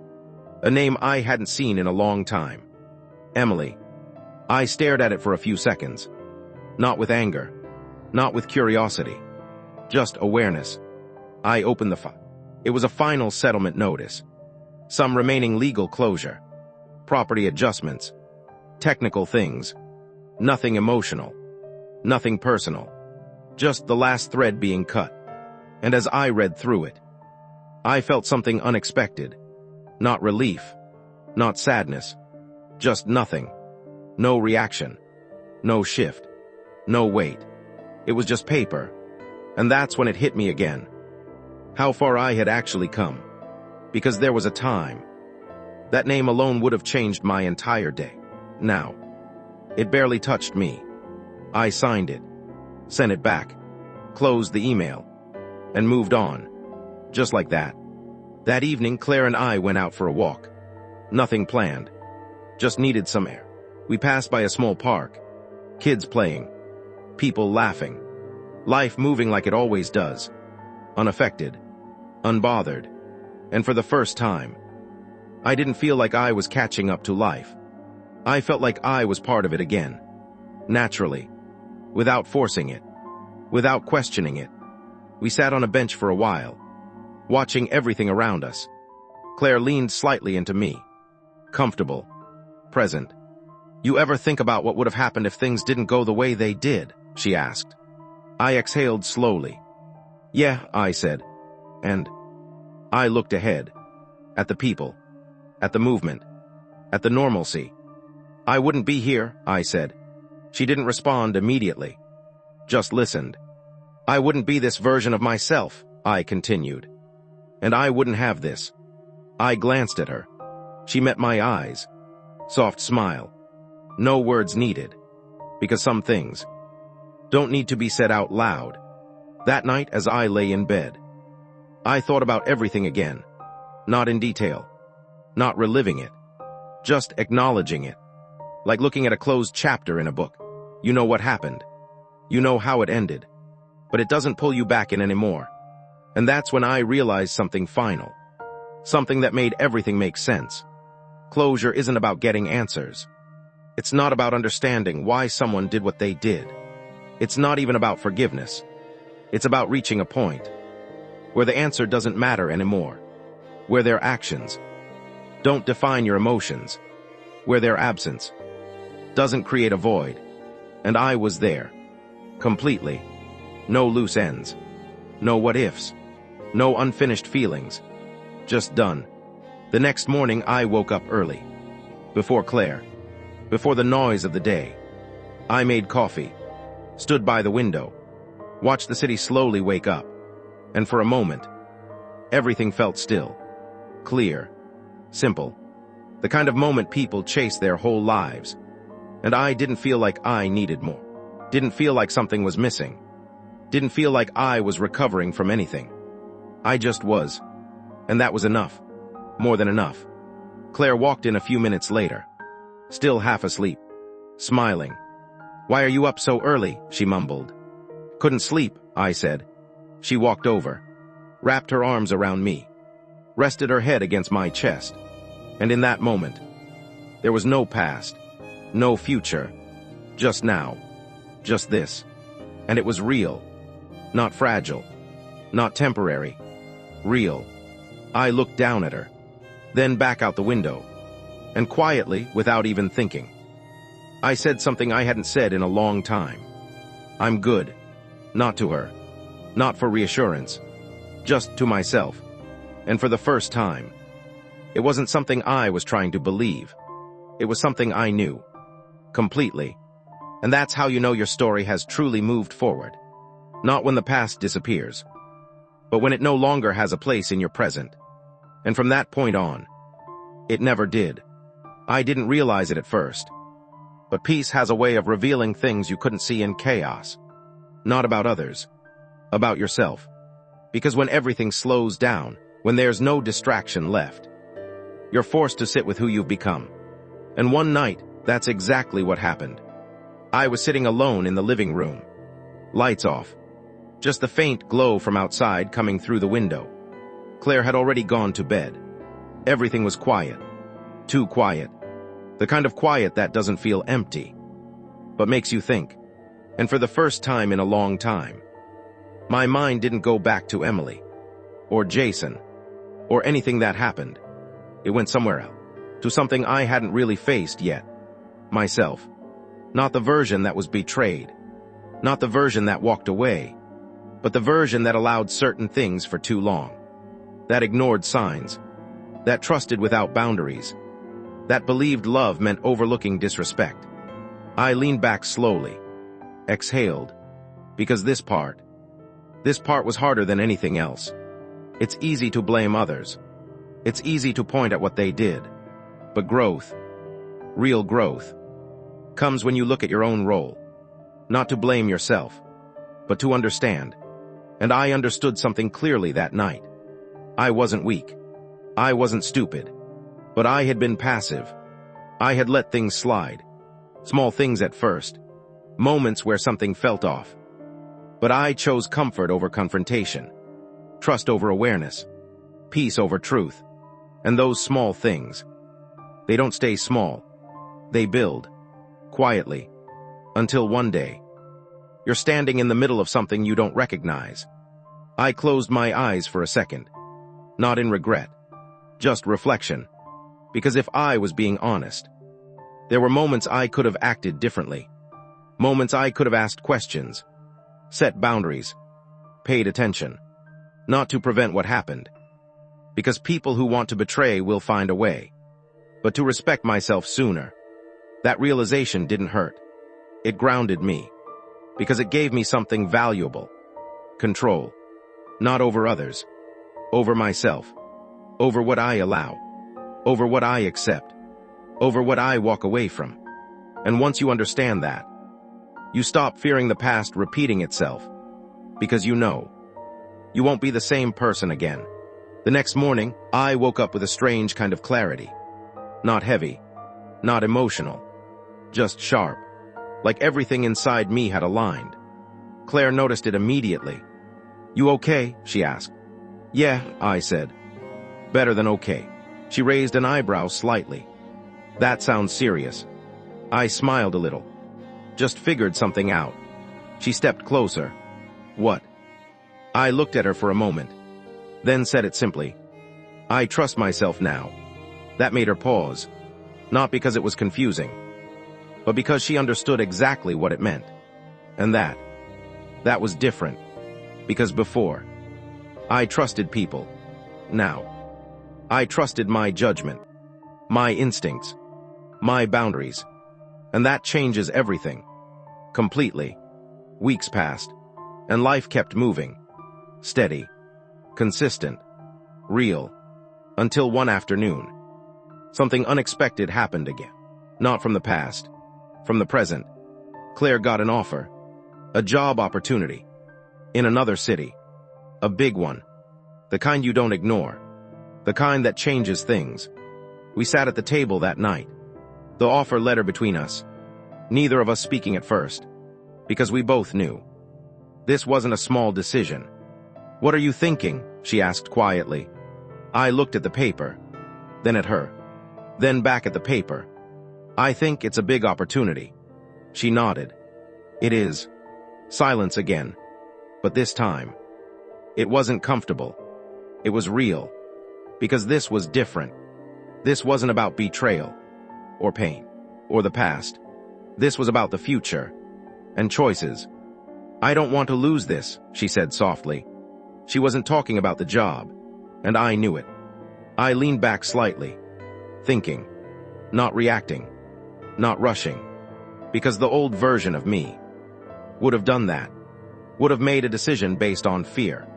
A name I hadn't seen in a long time. Emily. I stared at it for a few seconds. Not with anger. Not with curiosity. Just awareness. I opened the file. It was a final settlement notice. Some remaining legal closure. Property adjustments. Technical things. Nothing emotional. Nothing personal. Just the last thread being cut. And as I read through it, I felt something unexpected. Not relief. Not sadness. Just nothing. No reaction. No shift. No weight. It was just paper. And that's when it hit me again. How far I had actually come. Because there was a time. That name alone would have changed my entire day. Now, it barely touched me. I signed it. Sent it back. Closed the email. And moved on. Just like that. That evening, Claire and I went out for a walk. Nothing planned. Just needed some air. We passed by a small park. Kids playing. People laughing. Life moving like it always does. Unaffected. Unbothered. And for the first time, I didn't feel like I was catching up to life. I felt like I was part of it again. Naturally. Without forcing it. Without questioning it. We sat on a bench for a while, watching everything around us. Claire leaned slightly into me. Comfortable. Present. "You ever think about what would have happened if things didn't go the way they did?" she asked. I exhaled slowly. "Yeah," I said. And I looked ahead. At the people. At the movement. At the normalcy. "I wouldn't be here," I said. She didn't respond immediately. Just listened. "I wouldn't be this version of myself," I continued. "And I wouldn't have this." I glanced at her. She met my eyes. Soft smile. No words needed. Because some things don't need to be said out loud. That night, as I lay in bed, I thought about everything again. Not in detail. Not reliving it. Just acknowledging it. Like looking at a closed chapter in a book. You know what happened. You know how it ended. But it doesn't pull you back in anymore. And that's when I realized something final. Something that made everything make sense. Closure isn't about getting answers. It's not about understanding why someone did what they did. It's not even about forgiveness. It's about reaching a point where the answer doesn't matter anymore. Where their actions don't define your emotions. Where their absence doesn't create a void. And I was there. Completely. No loose ends. No what-ifs. No unfinished feelings. Just done. The next morning, I woke up early. Before Claire. Before the noise of the day. I made coffee. Stood by the window. Watched the city slowly wake up. And for a moment, everything felt still, clear, simple. The kind of moment people chase their whole lives. And I didn't feel like I needed more. Didn't feel like something was missing. Didn't feel like I was recovering from anything. I just was. And that was enough. More than enough. Claire walked in a few minutes later, still half asleep, smiling. "Why are you up so early?" she mumbled. "Couldn't sleep," I said. She walked over, wrapped her arms around me, rested her head against my chest. And in that moment, there was no past, no future, just now, just this. And it was real, not fragile, not temporary, real. I looked down at her, then back out the window, and quietly, without even thinking, I said something I hadn't said in a long time. "I'm good." Not to her, not for reassurance, just to myself. And for the first time, it wasn't something I was trying to believe. It was something I knew, completely. And that's how you know your story has truly moved forward. Not when the past disappears, but when it no longer has a place in your present. And from that point on, it never did. I didn't realize it at first. But peace has a way of revealing things you couldn't see in chaos. Not about others, about yourself. Because when everything slows down, when there's no distraction left, you're forced to sit with who you've become. And one night, that's exactly what happened. I was sitting alone in the living room. Lights off. Just the faint glow from outside coming through the window. Claire had already gone to bed. Everything was quiet. Too quiet. The kind of quiet that doesn't feel empty, but makes you think. And for the first time in a long time, my mind didn't go back to Emily, or Jason, or anything that happened. It went somewhere else, to something I hadn't really faced yet. Myself. Not the version that was betrayed. Not the version that walked away. But the version that allowed certain things for too long. That ignored signs. That trusted without boundaries. That believed love meant overlooking disrespect. I leaned back slowly. Exhaled. Because this part was harder than anything else. It's easy to blame others. It's easy to point at what they did. But growth, real growth, comes when you look at your own role. Not to blame yourself, but to understand. And I understood something clearly that night. I wasn't weak. I wasn't stupid. But I had been passive. I had let things slide. Small things at first. Moments where something felt off. But I chose comfort over confrontation. Trust over awareness. Peace over truth. And those small things, they don't stay small. They build. Quietly. Until one day, you're standing in the middle of something you don't recognize. I closed my eyes for a second. Not in regret. Just reflection. Because if I was being honest, there were moments I could have acted differently. Moments I could have asked questions, set boundaries, paid attention. Not to prevent what happened. Because people who want to betray will find a way. But to respect myself sooner. That realization didn't hurt. It grounded me. Because it gave me something valuable. Control. Not over others. Over myself. Over what I allow. Over what I accept. Over what I walk away from. And once you understand that, you stop fearing the past repeating itself. Because you know, you won't be the same person again. The next morning, I woke up with a strange kind of clarity. Not heavy. Not emotional. Just sharp. Like everything inside me had aligned. Claire noticed it immediately. "You okay?" she asked. "Yeah," I said. "Better than okay." She raised an eyebrow slightly. "That sounds serious." I smiled a little. Just figured something out. She stepped closer. "What?" I looked at her for a moment, then said it simply. "I trust myself now." That made her pause. Not because it was confusing, but because she understood exactly what it meant. And that was different. Because before, I trusted people. Now, I trusted my judgment, my instincts, my boundaries. And that changes everything. Completely. Weeks passed. And life kept moving. Steady. Consistent. Real. Until one afternoon, something unexpected happened again. Not from the past. From the present. Claire got an offer. A job opportunity. In another city. A big one. The kind you don't ignore. The kind that changes things. We sat at the table that night. The offer letter between us. Neither of us speaking at first. Because we both knew. This wasn't a small decision. "What are you thinking?" she asked quietly. I looked at the paper. Then at her. Then back at the paper. "I think it's a big opportunity." She nodded. "It is." Silence again. But this time, it wasn't comfortable. It was real. Because this was different. This wasn't about betrayal, or pain, or the past. This was about the future, and choices. "I don't want to lose this," she said softly. She wasn't talking about the job, and I knew it. I leaned back slightly, thinking, not reacting, not rushing, because the old version of me would have done that, would have made a decision based on fear.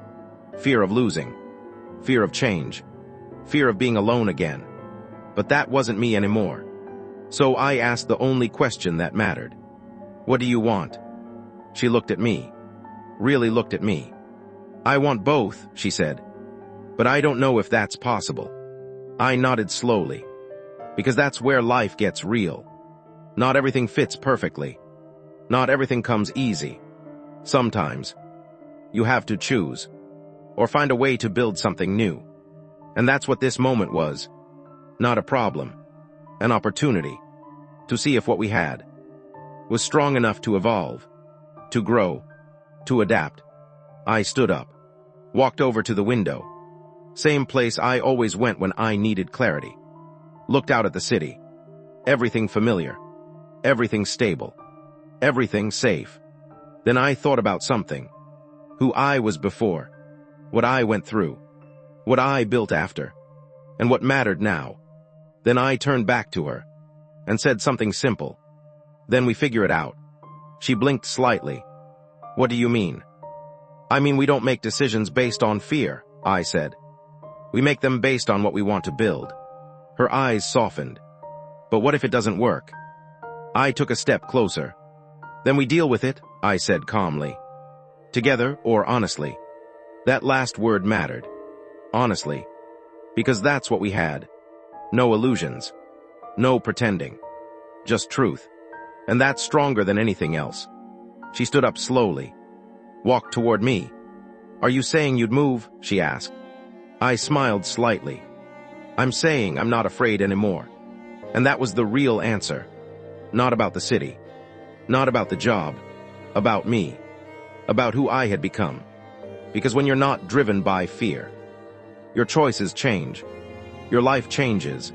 Fear of losing, fear of change, fear of being alone again. But that wasn't me anymore. So I asked the only question that mattered. "What do you want?" She looked at me, really looked at me. "I want both," she said. "But I don't know if that's possible." I nodded slowly, because that's where life gets real. Not everything fits perfectly. Not everything comes easy. Sometimes, you have to choose, or find a way to build something new. And that's what this moment was. Not a problem, an opportunity, to see if what we had was strong enough to evolve, to grow, to adapt. I stood up, walked over to the window, same place I always went when I needed clarity. Looked out at the city. Everything familiar, everything stable, everything safe. Then I thought about something. Who I was before, what I went through, what I built after, and what mattered now. Then I turned back to her and said something simple. "Then we figure it out." She blinked slightly. "What do you mean?" "I mean we don't make decisions based on fear," I said. "We make them based on what we want to build." Her eyes softened. "But what if it doesn't work?" I took a step closer. "Then we deal with it," I said calmly. Together or honestly. That last word mattered. Honestly. Because that's what we had. No illusions. No pretending. Just truth. And that's stronger than anything else. She stood up slowly. Walked toward me. "Are you saying you'd move?" she asked. I smiled slightly. "I'm saying I'm not afraid anymore." And that was the real answer. Not about the city. Not about the job. About me. About who I had become. Because when you're not driven by fear, your choices change. Your life changes.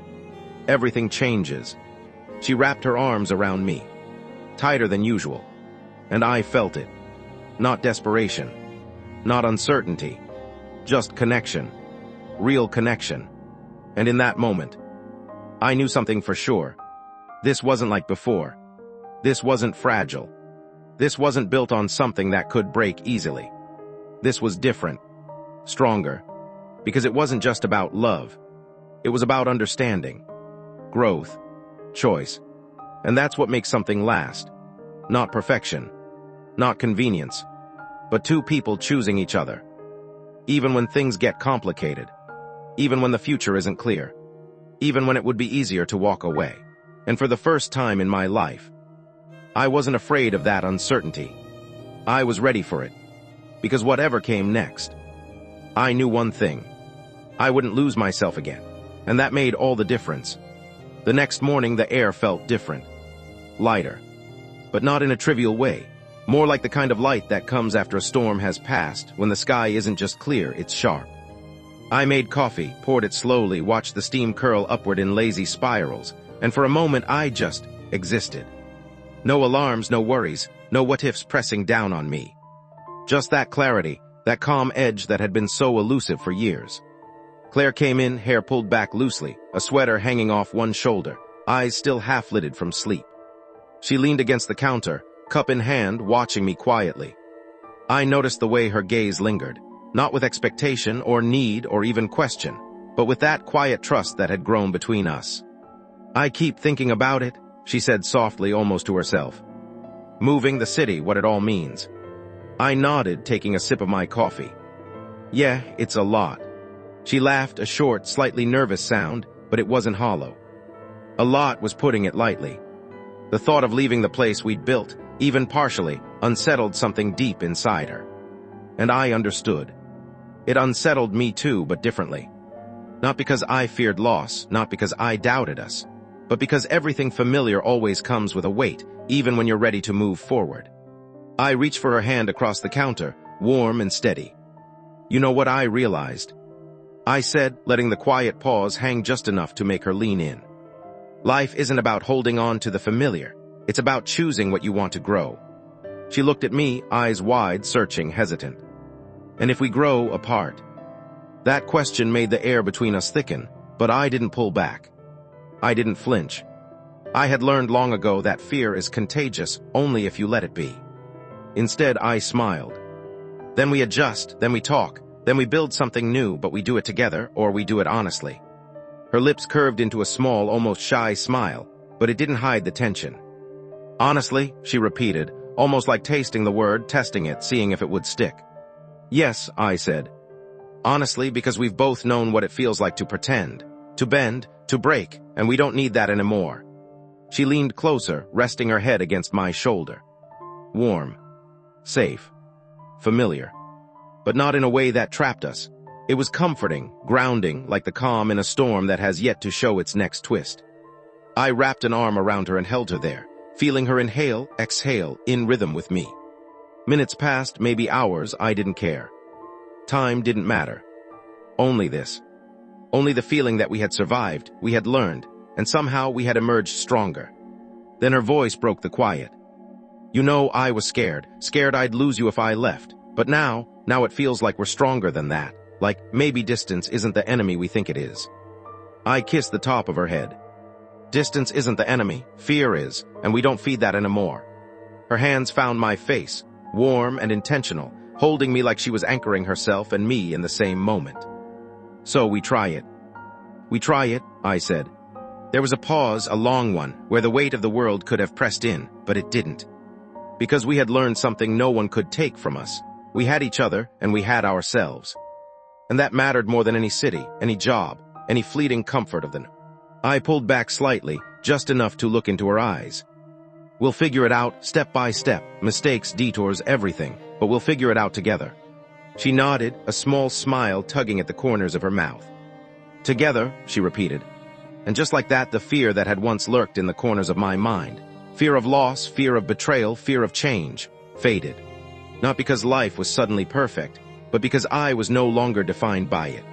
Everything changes. She wrapped her arms around me, tighter than usual, and I felt it. Not desperation, not uncertainty, just connection, real connection. And in that moment, I knew something for sure. This wasn't like before. This wasn't fragile. This wasn't built on something that could break easily. This was different, stronger, because it wasn't just about love. It was about understanding, growth, choice. And that's what makes something last. Not perfection, not convenience, but two people choosing each other. Even when things get complicated, even when the future isn't clear, even when it would be easier to walk away. And for the first time in my life, I wasn't afraid of that uncertainty. I was ready for it, because whatever came next, I knew one thing. I wouldn't lose myself again, and that made all the difference. The next morning, the air felt different, lighter, but not in a trivial way, more like the kind of light that comes after a storm has passed, when the sky isn't just clear, it's sharp. I made coffee, poured it slowly, watched the steam curl upward in lazy spirals, and for a moment I just existed. No alarms, no worries, no what-ifs pressing down on me. Just that clarity, that calm edge that had been so elusive for years. Claire came in, hair pulled back loosely, a sweater hanging off one shoulder, eyes still half-lidded from sleep. She leaned against the counter, cup in hand, watching me quietly. I noticed the way her gaze lingered, not with expectation or need or even question, but with that quiet trust that had grown between us. "I keep thinking about it," she said softly, almost to herself. "Moving the city, what it all means." I nodded, taking a sip of my coffee. "Yeah, it's a lot." She laughed, a short, slightly nervous sound, but it wasn't hollow. A lot was putting it lightly. The thought of leaving the place we'd built, even partially, unsettled something deep inside her. And I understood. It unsettled me too, but differently. Not because I feared loss, not because I doubted us, but because everything familiar always comes with a weight, even when you're ready to move forward. I reached for her hand across the counter, warm and steady. "You know what I realized?" I said, letting the quiet pause hang just enough to make her lean in. "Life isn't about holding on to the familiar. It's about choosing what you want to grow." She looked at me, eyes wide, searching, hesitant. "And if we grow apart?" That question made the air between us thicken, but I didn't pull back. I didn't flinch. I had learned long ago that fear is contagious only if you let it be. Instead, I smiled. "Then we adjust, then we talk, then we build something new, but we do it together, or we do it honestly." Her lips curved into a small, almost shy smile, but it didn't hide the tension. "Honestly," she repeated, almost like tasting the word, testing it, seeing if it would stick. "Yes," I said. "Honestly, because we've both known what it feels like to pretend, to bend, to break, and we don't need that anymore." She leaned closer, resting her head against my shoulder. Warm, safe, familiar, but not in a way that trapped us. It was comforting, grounding, like the calm in a storm that has yet to show its next twist. I wrapped an arm around her and held her there, feeling her inhale, exhale, in rhythm with me. Minutes passed, maybe hours, I didn't care. Time didn't matter. Only this. Only the feeling that we had survived, we had learned, and somehow we had emerged stronger. Then her voice broke the quiet. "You know, I was scared I'd lose you if I left. But now it feels like we're stronger than that. Like maybe distance isn't the enemy we think it is." I kissed the top of her head. "Distance isn't the enemy, fear is, and we don't feed that anymore." Her hands found my face, warm and intentional, holding me like she was anchoring herself and me in the same moment. "So we try it." "We try it," I said. There was a pause, a long one, where the weight of the world could have pressed in, but it didn't. Because we had learned something no one could take from us. We had each other, and we had ourselves. And that mattered more than any city, any job, any fleeting comfort of the... I pulled back slightly, just enough to look into her eyes. "We'll figure it out, step by step, mistakes, detours, everything, but we'll figure it out together." She nodded, a small smile tugging at the corners of her mouth. "Together," she repeated. And just like that, the fear that had once lurked in the corners of my mind, fear of loss, fear of betrayal, fear of change, faded. Not because life was suddenly perfect, but because I was no longer defined by it.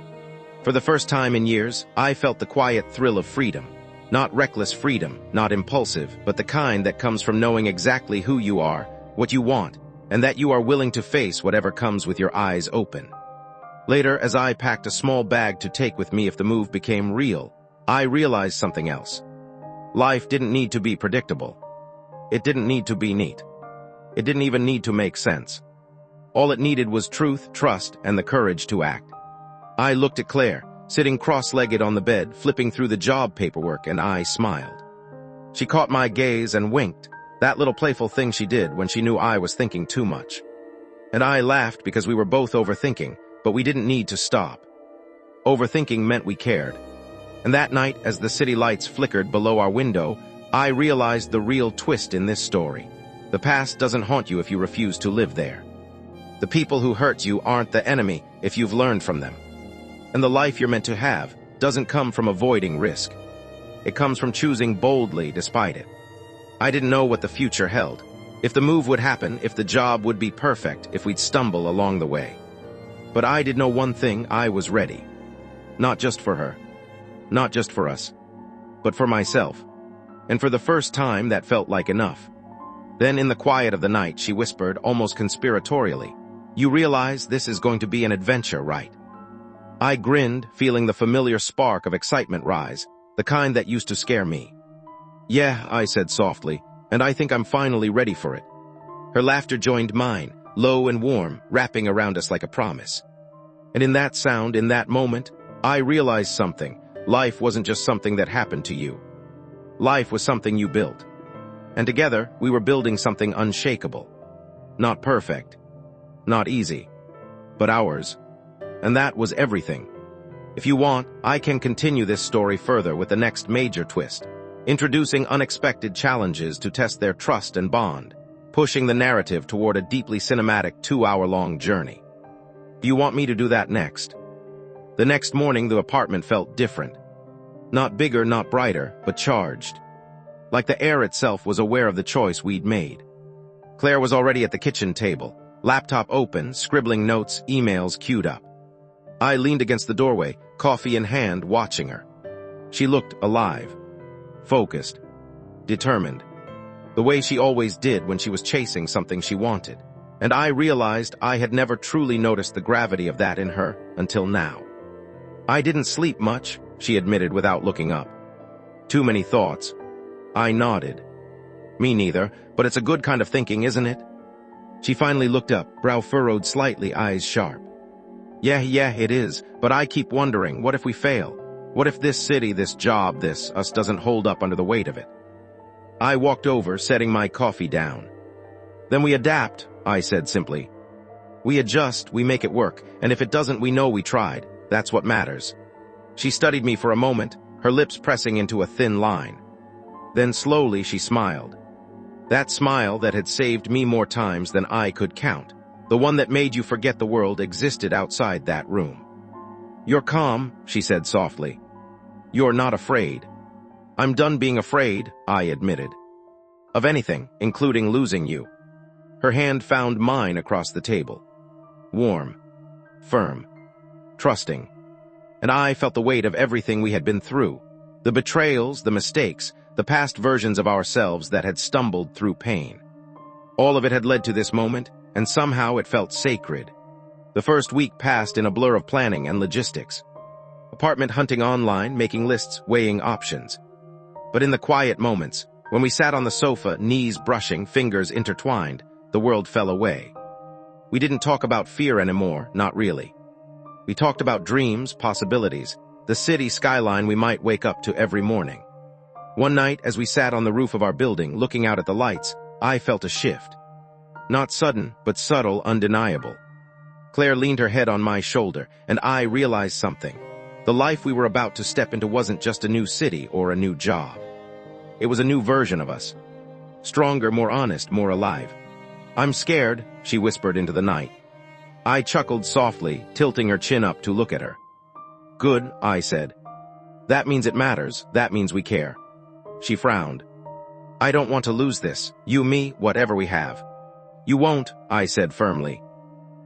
For the first time in years, I felt the quiet thrill of freedom. Not reckless freedom, not impulsive, but the kind that comes from knowing exactly who you are, what you want, and that you are willing to face whatever comes with your eyes open. Later, as I packed a small bag to take with me if the move became real, I realized something else. Life didn't need to be predictable. It didn't need to be neat. It didn't even need to make sense. All it needed was truth, trust, and the courage to act. I looked at Claire, sitting cross-legged on the bed, flipping through the job paperwork, and I smiled. She caught my gaze and winked, that little playful thing she did when she knew I was thinking too much. And I laughed because we were both overthinking, but we didn't need to stop. Overthinking meant we cared. And that night, as the city lights flickered below our window, I realized the real twist in this story. The past doesn't haunt you if you refuse to live there. The people who hurt you aren't the enemy if you've learned from them. And the life you're meant to have doesn't come from avoiding risk. It comes from choosing boldly despite it. I didn't know what the future held. If the move would happen, if the job would be perfect, if we'd stumble along the way. But I did know one thing: I was ready. Not just for her. Not just for us. But for myself. And for the first time, that felt like enough. Then in the quiet of the night, she whispered, almost conspiratorially, "You realize this is going to be an adventure, right?" I grinned, feeling the familiar spark of excitement rise, the kind that used to scare me. "Yeah," I said softly, "and I think I'm finally ready for it." Her laughter joined mine, low and warm, wrapping around us like a promise. And in that sound, in that moment, I realized something. Life wasn't just something that happened to you. Life was something you built. And together, we were building something unshakable. Not perfect. Not easy. But ours. And that was everything. If you want, I can continue this story further with the next major twist, introducing unexpected challenges to test their trust and bond, pushing the narrative toward a deeply cinematic 2-hour-long journey. Do you want me to do that next? The next morning, the apartment felt different. Not bigger, not brighter, but charged. Like the air itself was aware of the choice we'd made. Claire was already at the kitchen table, laptop open, scribbling notes, emails queued up. I leaned against the doorway, coffee in hand, watching her. She looked alive, focused, determined, the way she always did when she was chasing something she wanted. And I realized I had never truly noticed the gravity of that in her until now. I didn't sleep much, she admitted without looking up. Too many thoughts. I nodded. Me neither, but it's a good kind of thinking, isn't it? She finally looked up, brow furrowed slightly, eyes sharp. Yeah, it is, but I keep wondering, what if we fail? What if this city, this job, this us doesn't hold up under the weight of it? I walked over, setting my coffee down. Then we adapt, I said simply. We adjust, we make it work, and if it doesn't, we know we tried. That's what matters. She studied me for a moment, her lips pressing into a thin line. Then slowly she smiled. That smile that had saved me more times than I could count. The one that made you forget the world existed outside that room. You're calm, she said softly. You're not afraid. I'm done being afraid, I admitted. Of anything, including losing you. Her hand found mine across the table. Warm, firm, trusting. And I felt the weight of everything we had been through. The betrayals, the mistakes, the past versions of ourselves that had stumbled through pain. All of it had led to this moment, and somehow it felt sacred. The first week passed in a blur of planning and logistics. Apartment hunting online, making lists, weighing options. But in the quiet moments, when we sat on the sofa, knees brushing, fingers intertwined, the world fell away. We didn't talk about fear anymore, not really. We talked about dreams, possibilities, the city skyline we might wake up to every morning. One night, as we sat on the roof of our building, looking out at the lights, I felt a shift. Not sudden, but subtle, undeniable. Claire leaned her head on my shoulder, and I realized something. The life we were about to step into wasn't just a new city or a new job. It was a new version of us. Stronger, more honest, more alive. I'm scared, she whispered into the night. I chuckled softly, tilting her chin up to look at her. Good, I said. That means it matters. That means we care. She frowned. I don't want to lose this. You, me, whatever we have. You won't, I said firmly.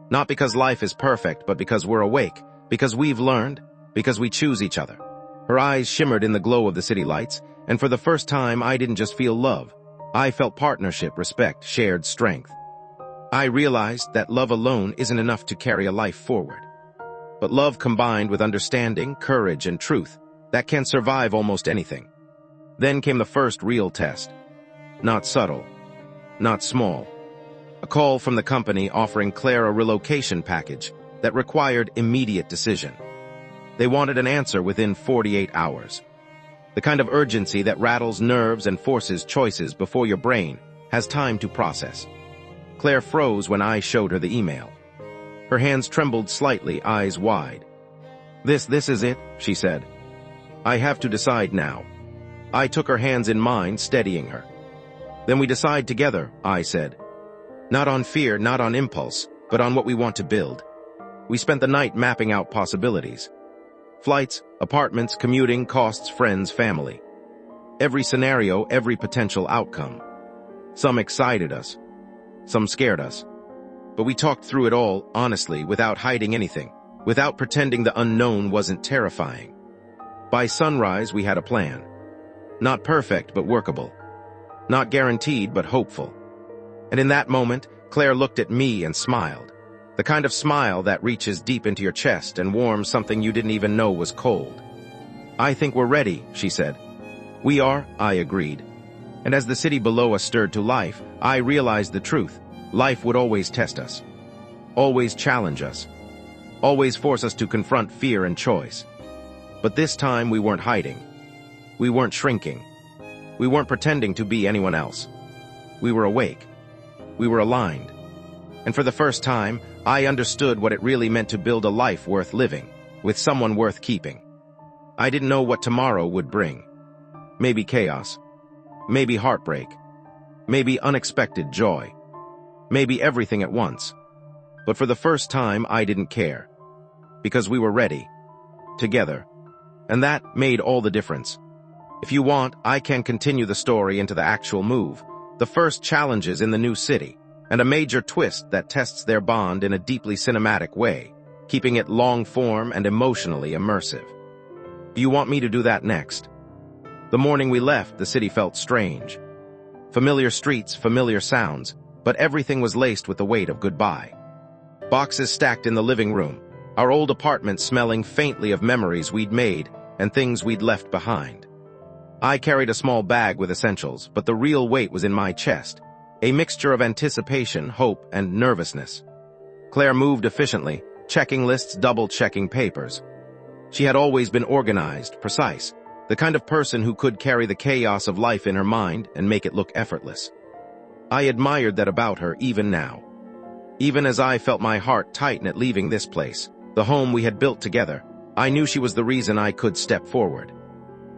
Not because life is perfect, but because we're awake, because we've learned, because we choose each other. Her eyes shimmered in the glow of the city lights, and for the first time I didn't just feel love. I felt partnership, respect, shared strength. I realized that love alone isn't enough to carry a life forward. But love combined with understanding, courage, and truth, that can survive almost anything. Then came the first real test. Not subtle, not small. A call from the company offering Claire a relocation package that required immediate decision. They wanted an answer within 48 hours. The kind of urgency that rattles nerves and forces choices before your brain has time to process. Claire froze when I showed her the email. Her hands trembled slightly, eyes wide. This is it, she said. I have to decide now. I took her hands in mine, steadying her. Then we decide together, I said. Not on fear, not on impulse, but on what we want to build. We spent the night mapping out possibilities. Flights, apartments, commuting, costs, friends, family. Every scenario, every potential outcome. Some excited us. Some scared us. But we talked through it all, honestly, without hiding anything, without pretending the unknown wasn't terrifying. By sunrise, we had a plan. Not perfect, but workable. Not guaranteed, but hopeful. And in that moment, Claire looked at me and smiled. The kind of smile that reaches deep into your chest and warms something you didn't even know was cold. I think we're ready, she said. We are, I agreed. And as the city below us stirred to life, I realized the truth. Life would always test us, always challenge us, always force us to confront fear and choice. But this time we weren't hiding. We weren't shrinking. We weren't pretending to be anyone else. We were awake. We were aligned. And for the first time, I understood what it really meant to build a life worth living, with someone worth keeping. I didn't know what tomorrow would bring. Maybe chaos. Maybe heartbreak. Maybe unexpected joy. Maybe everything at once. But for the first time, I didn't care. Because we were ready. Together. And that made all the difference. If you want, I can continue the story into the actual move, the first challenges in the new city, and a major twist that tests their bond in a deeply cinematic way, keeping it long-form and emotionally immersive. Do you want me to do that next? The morning we left, the city felt strange. Familiar streets, familiar sounds, but everything was laced with the weight of goodbye. Boxes stacked in the living room, our old apartment smelling faintly of memories we'd made and things we'd left behind. I carried a small bag with essentials, but the real weight was in my chest, a mixture of anticipation, hope, and nervousness. Claire moved efficiently, checking lists, double-checking papers. She had always been organized, precise, the kind of person who could carry the chaos of life in her mind and make it look effortless. I admired that about her even now. Even as I felt my heart tighten at leaving this place, the home we had built together, I knew she was the reason I could step forward.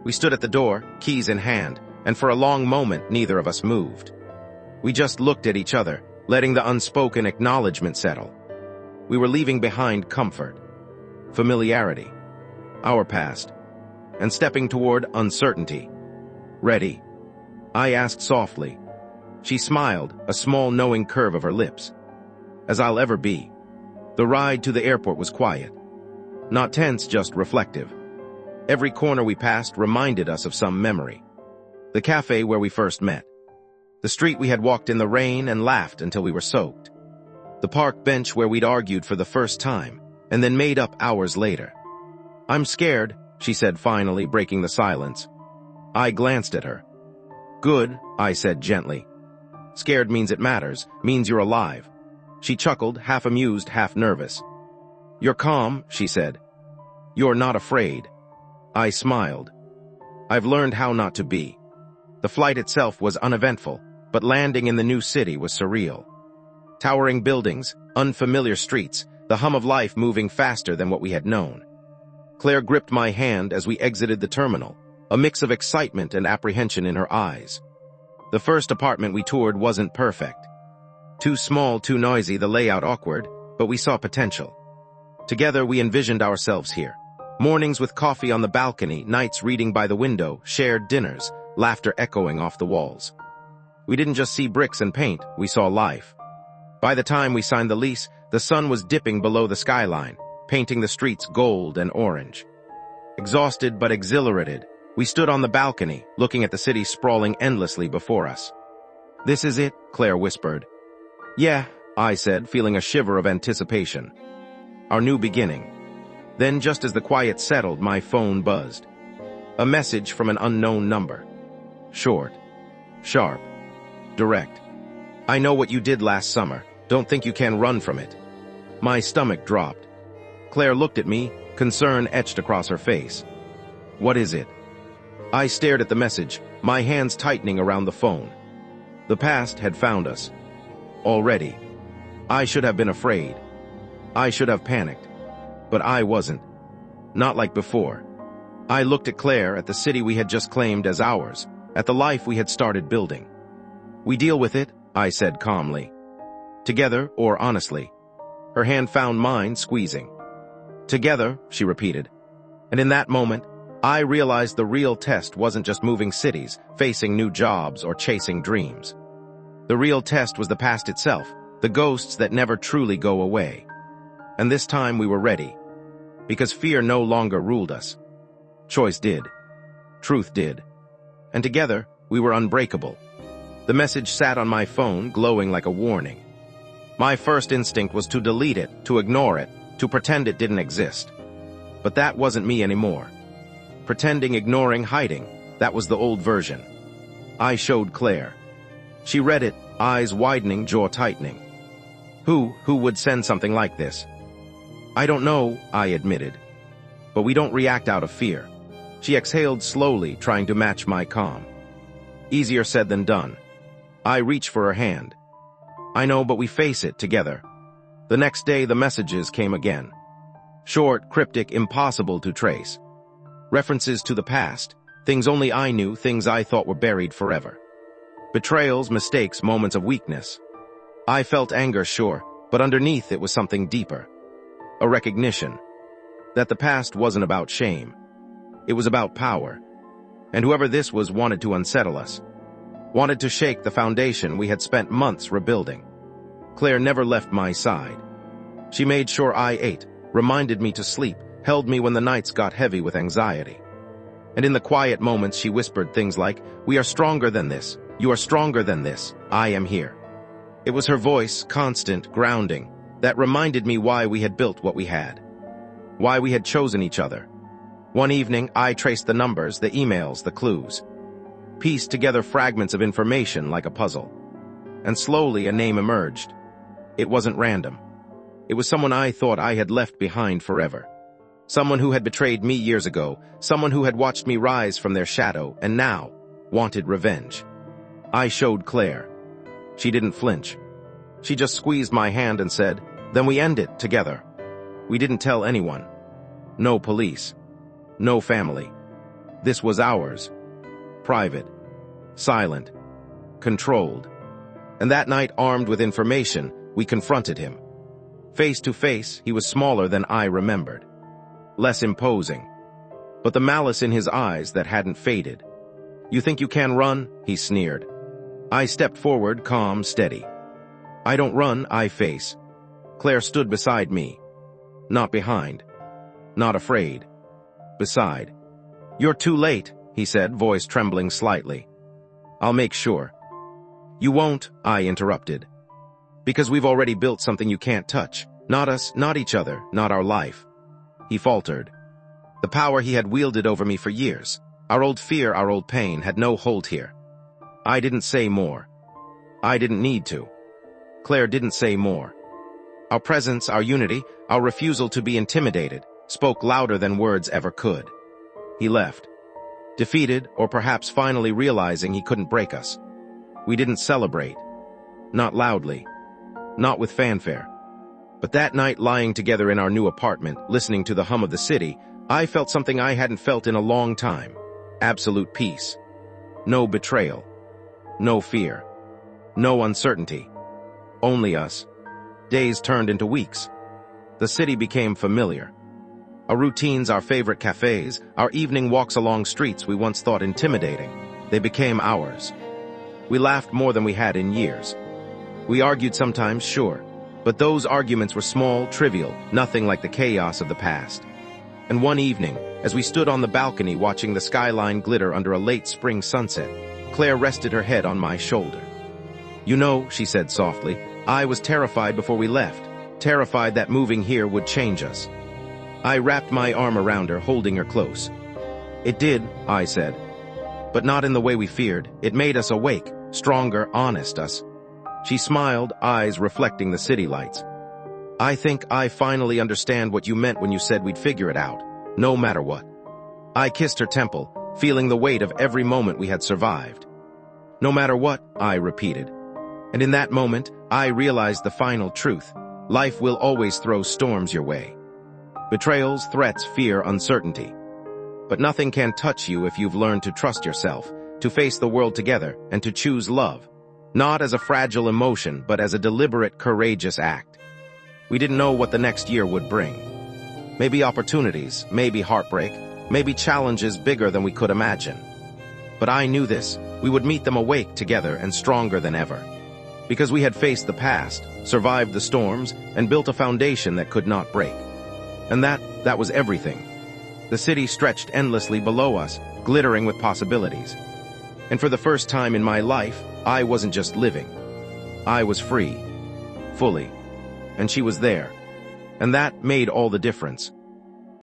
We stood at the door, keys in hand, and for a long moment neither of us moved. We just looked at each other, letting the unspoken acknowledgement settle. We were leaving behind comfort, familiarity, our past, and stepping toward uncertainty. Ready? I asked softly. She smiled, a small knowing curve of her lips. As I'll ever be. The ride to the airport was quiet. Not tense, just reflective. Every corner we passed reminded us of some memory. The cafe where we first met. The street we had walked in the rain and laughed until we were soaked. The park bench where we'd argued for the first time, and then made up hours later. I'm scared, she said finally, breaking the silence. I glanced at her. Good, I said gently. Scared means it matters, means you're alive. She chuckled, half amused, half nervous. You're calm, she said. You're not afraid. I smiled. I've learned how not to be. The flight itself was uneventful, but landing in the new city was surreal. Towering buildings, unfamiliar streets, the hum of life moving faster than what we had known. Claire gripped my hand as we exited the terminal, a mix of excitement and apprehension in her eyes. The first apartment we toured wasn't perfect. Too small, too noisy, the layout awkward, but we saw potential. Together we envisioned ourselves here. Mornings with coffee on the balcony, nights reading by the window, shared dinners, laughter echoing off the walls. We didn't just see bricks and paint, we saw life. By the time we signed the lease, the sun was dipping below the skyline, painting the streets gold and orange. Exhausted but exhilarated, we stood on the balcony, looking at the city sprawling endlessly before us. This is it, Claire whispered. Yeah, I said, feeling a shiver of anticipation. Our new beginning. Then, just as the quiet settled, my phone buzzed. A message from an unknown number. Short. Sharp. Direct. I know what you did last summer. Don't think you can run from it. My stomach dropped. Claire looked at me, concern etched across her face. What is it? I stared at the message, my hands tightening around the phone. The past had found us. Already. I should have been afraid. I should have panicked. But I wasn't. Not like before. I looked at Claire, at the city we had just claimed as ours, at the life we had started building. We deal with it, I said calmly. Together or honestly. Her hand found mine, squeezing. Together, she repeated. And in that moment, I realized the real test wasn't just moving cities, facing new jobs, or chasing dreams. The real test was the past itself, the ghosts that never truly go away. And this time we were ready. Because fear no longer ruled us. Choice did. Truth did. And together, we were unbreakable. The message sat on my phone, glowing like a warning. My first instinct was to delete it, to ignore it, to pretend it didn't exist. But that wasn't me anymore. Pretending, ignoring, hiding, that was the old version. I showed Claire. She read it, eyes widening, jaw tightening. Who would send something like this? I don't know, I admitted. But we don't react out of fear. She exhaled slowly, trying to match my calm. Easier said than done. I reached for her hand. I know, but we face it together. The next day, the messages came again. Short, cryptic, impossible to trace. References to the past, things only I knew, things I thought were buried forever. Betrayals, mistakes, moments of weakness. I felt anger, sure, but underneath it was something deeper. A recognition that the past wasn't about shame. It was about power. And whoever this was wanted to unsettle us. Wanted to shake the foundation we had spent months rebuilding. Claire never left my side. She made sure I ate, reminded me to sleep, held me when the nights got heavy with anxiety. And in the quiet moments she whispered things like, "We are stronger than this. You are stronger than this. I am here." It was her voice, constant, grounding, that reminded me why we had built what we had. Why we had chosen each other. One evening, I traced the numbers, the emails, the clues. Pieced together fragments of information like a puzzle. And slowly a name emerged. It wasn't random. It was someone I thought I had left behind forever. Someone who had betrayed me years ago, someone who had watched me rise from their shadow and now wanted revenge. I showed Claire. She didn't flinch. She just squeezed my hand and said, "Then we end it together." We didn't tell anyone. No police. No family. This was ours. Private. Silent. Controlled. And that night, armed with information, we confronted him. Face to face, he was smaller than I remembered. Less imposing. But the malice in his eyes that hadn't faded. "You think you can run?" he sneered. I stepped forward, calm, steady. "I don't run, I face." Claire stood beside me. Not behind. Not afraid. Beside. "You're too late," he said, voice trembling slightly. "I'll make sure." "You won't," I interrupted. "Because we've already built something you can't touch. Not us, not each other, not our life." He faltered. The power he had wielded over me for years, our old fear, our old pain, had no hold here. I didn't say more. I didn't need to. Claire didn't say more. Our presence, our unity, our refusal to be intimidated, spoke louder than words ever could. He left. Defeated, or perhaps finally realizing he couldn't break us. We didn't celebrate. Not loudly. Not with fanfare. But that night, lying together in our new apartment, listening to the hum of the city, I felt something I hadn't felt in a long time. Absolute peace. No betrayal. No fear. No uncertainty. Only us. Days turned into weeks. The city became familiar. Our routines, our favorite cafes, our evening walks along streets we once thought intimidating, they became ours. We laughed more than we had in years. We argued sometimes, sure, but those arguments were small, trivial, nothing like the chaos of the past. And one evening, as we stood on the balcony watching the skyline glitter under a late spring sunset, Claire rested her head on my shoulder. "You know," she said softly, "I was terrified before we left, terrified that moving here would change us." I wrapped my arm around her, holding her close. "It did," I said. "But not in the way we feared. It made us awake, stronger, honest us." She smiled, eyes reflecting the city lights. "I think I finally understand what you meant when you said we'd figure it out, no matter what." I kissed her temple, feeling the weight of every moment we had survived. "No matter what," I repeated. And in that moment, I realized the final truth. Life will always throw storms your way. Betrayals, threats, fear, uncertainty. But nothing can touch you if you've learned to trust yourself, to face the world together, and to choose love. Not as a fragile emotion, but as a deliberate, courageous act. We didn't know what the next year would bring. Maybe opportunities, maybe heartbreak, maybe challenges bigger than we could imagine. But I knew this. We would meet them awake together and stronger than ever. Because we had faced the past, survived the storms, and built a foundation that could not break. And that was everything. The city stretched endlessly below us, glittering with possibilities. And for the first time in my life, I wasn't just living. I was free. Fully. And she was there. And that made all the difference.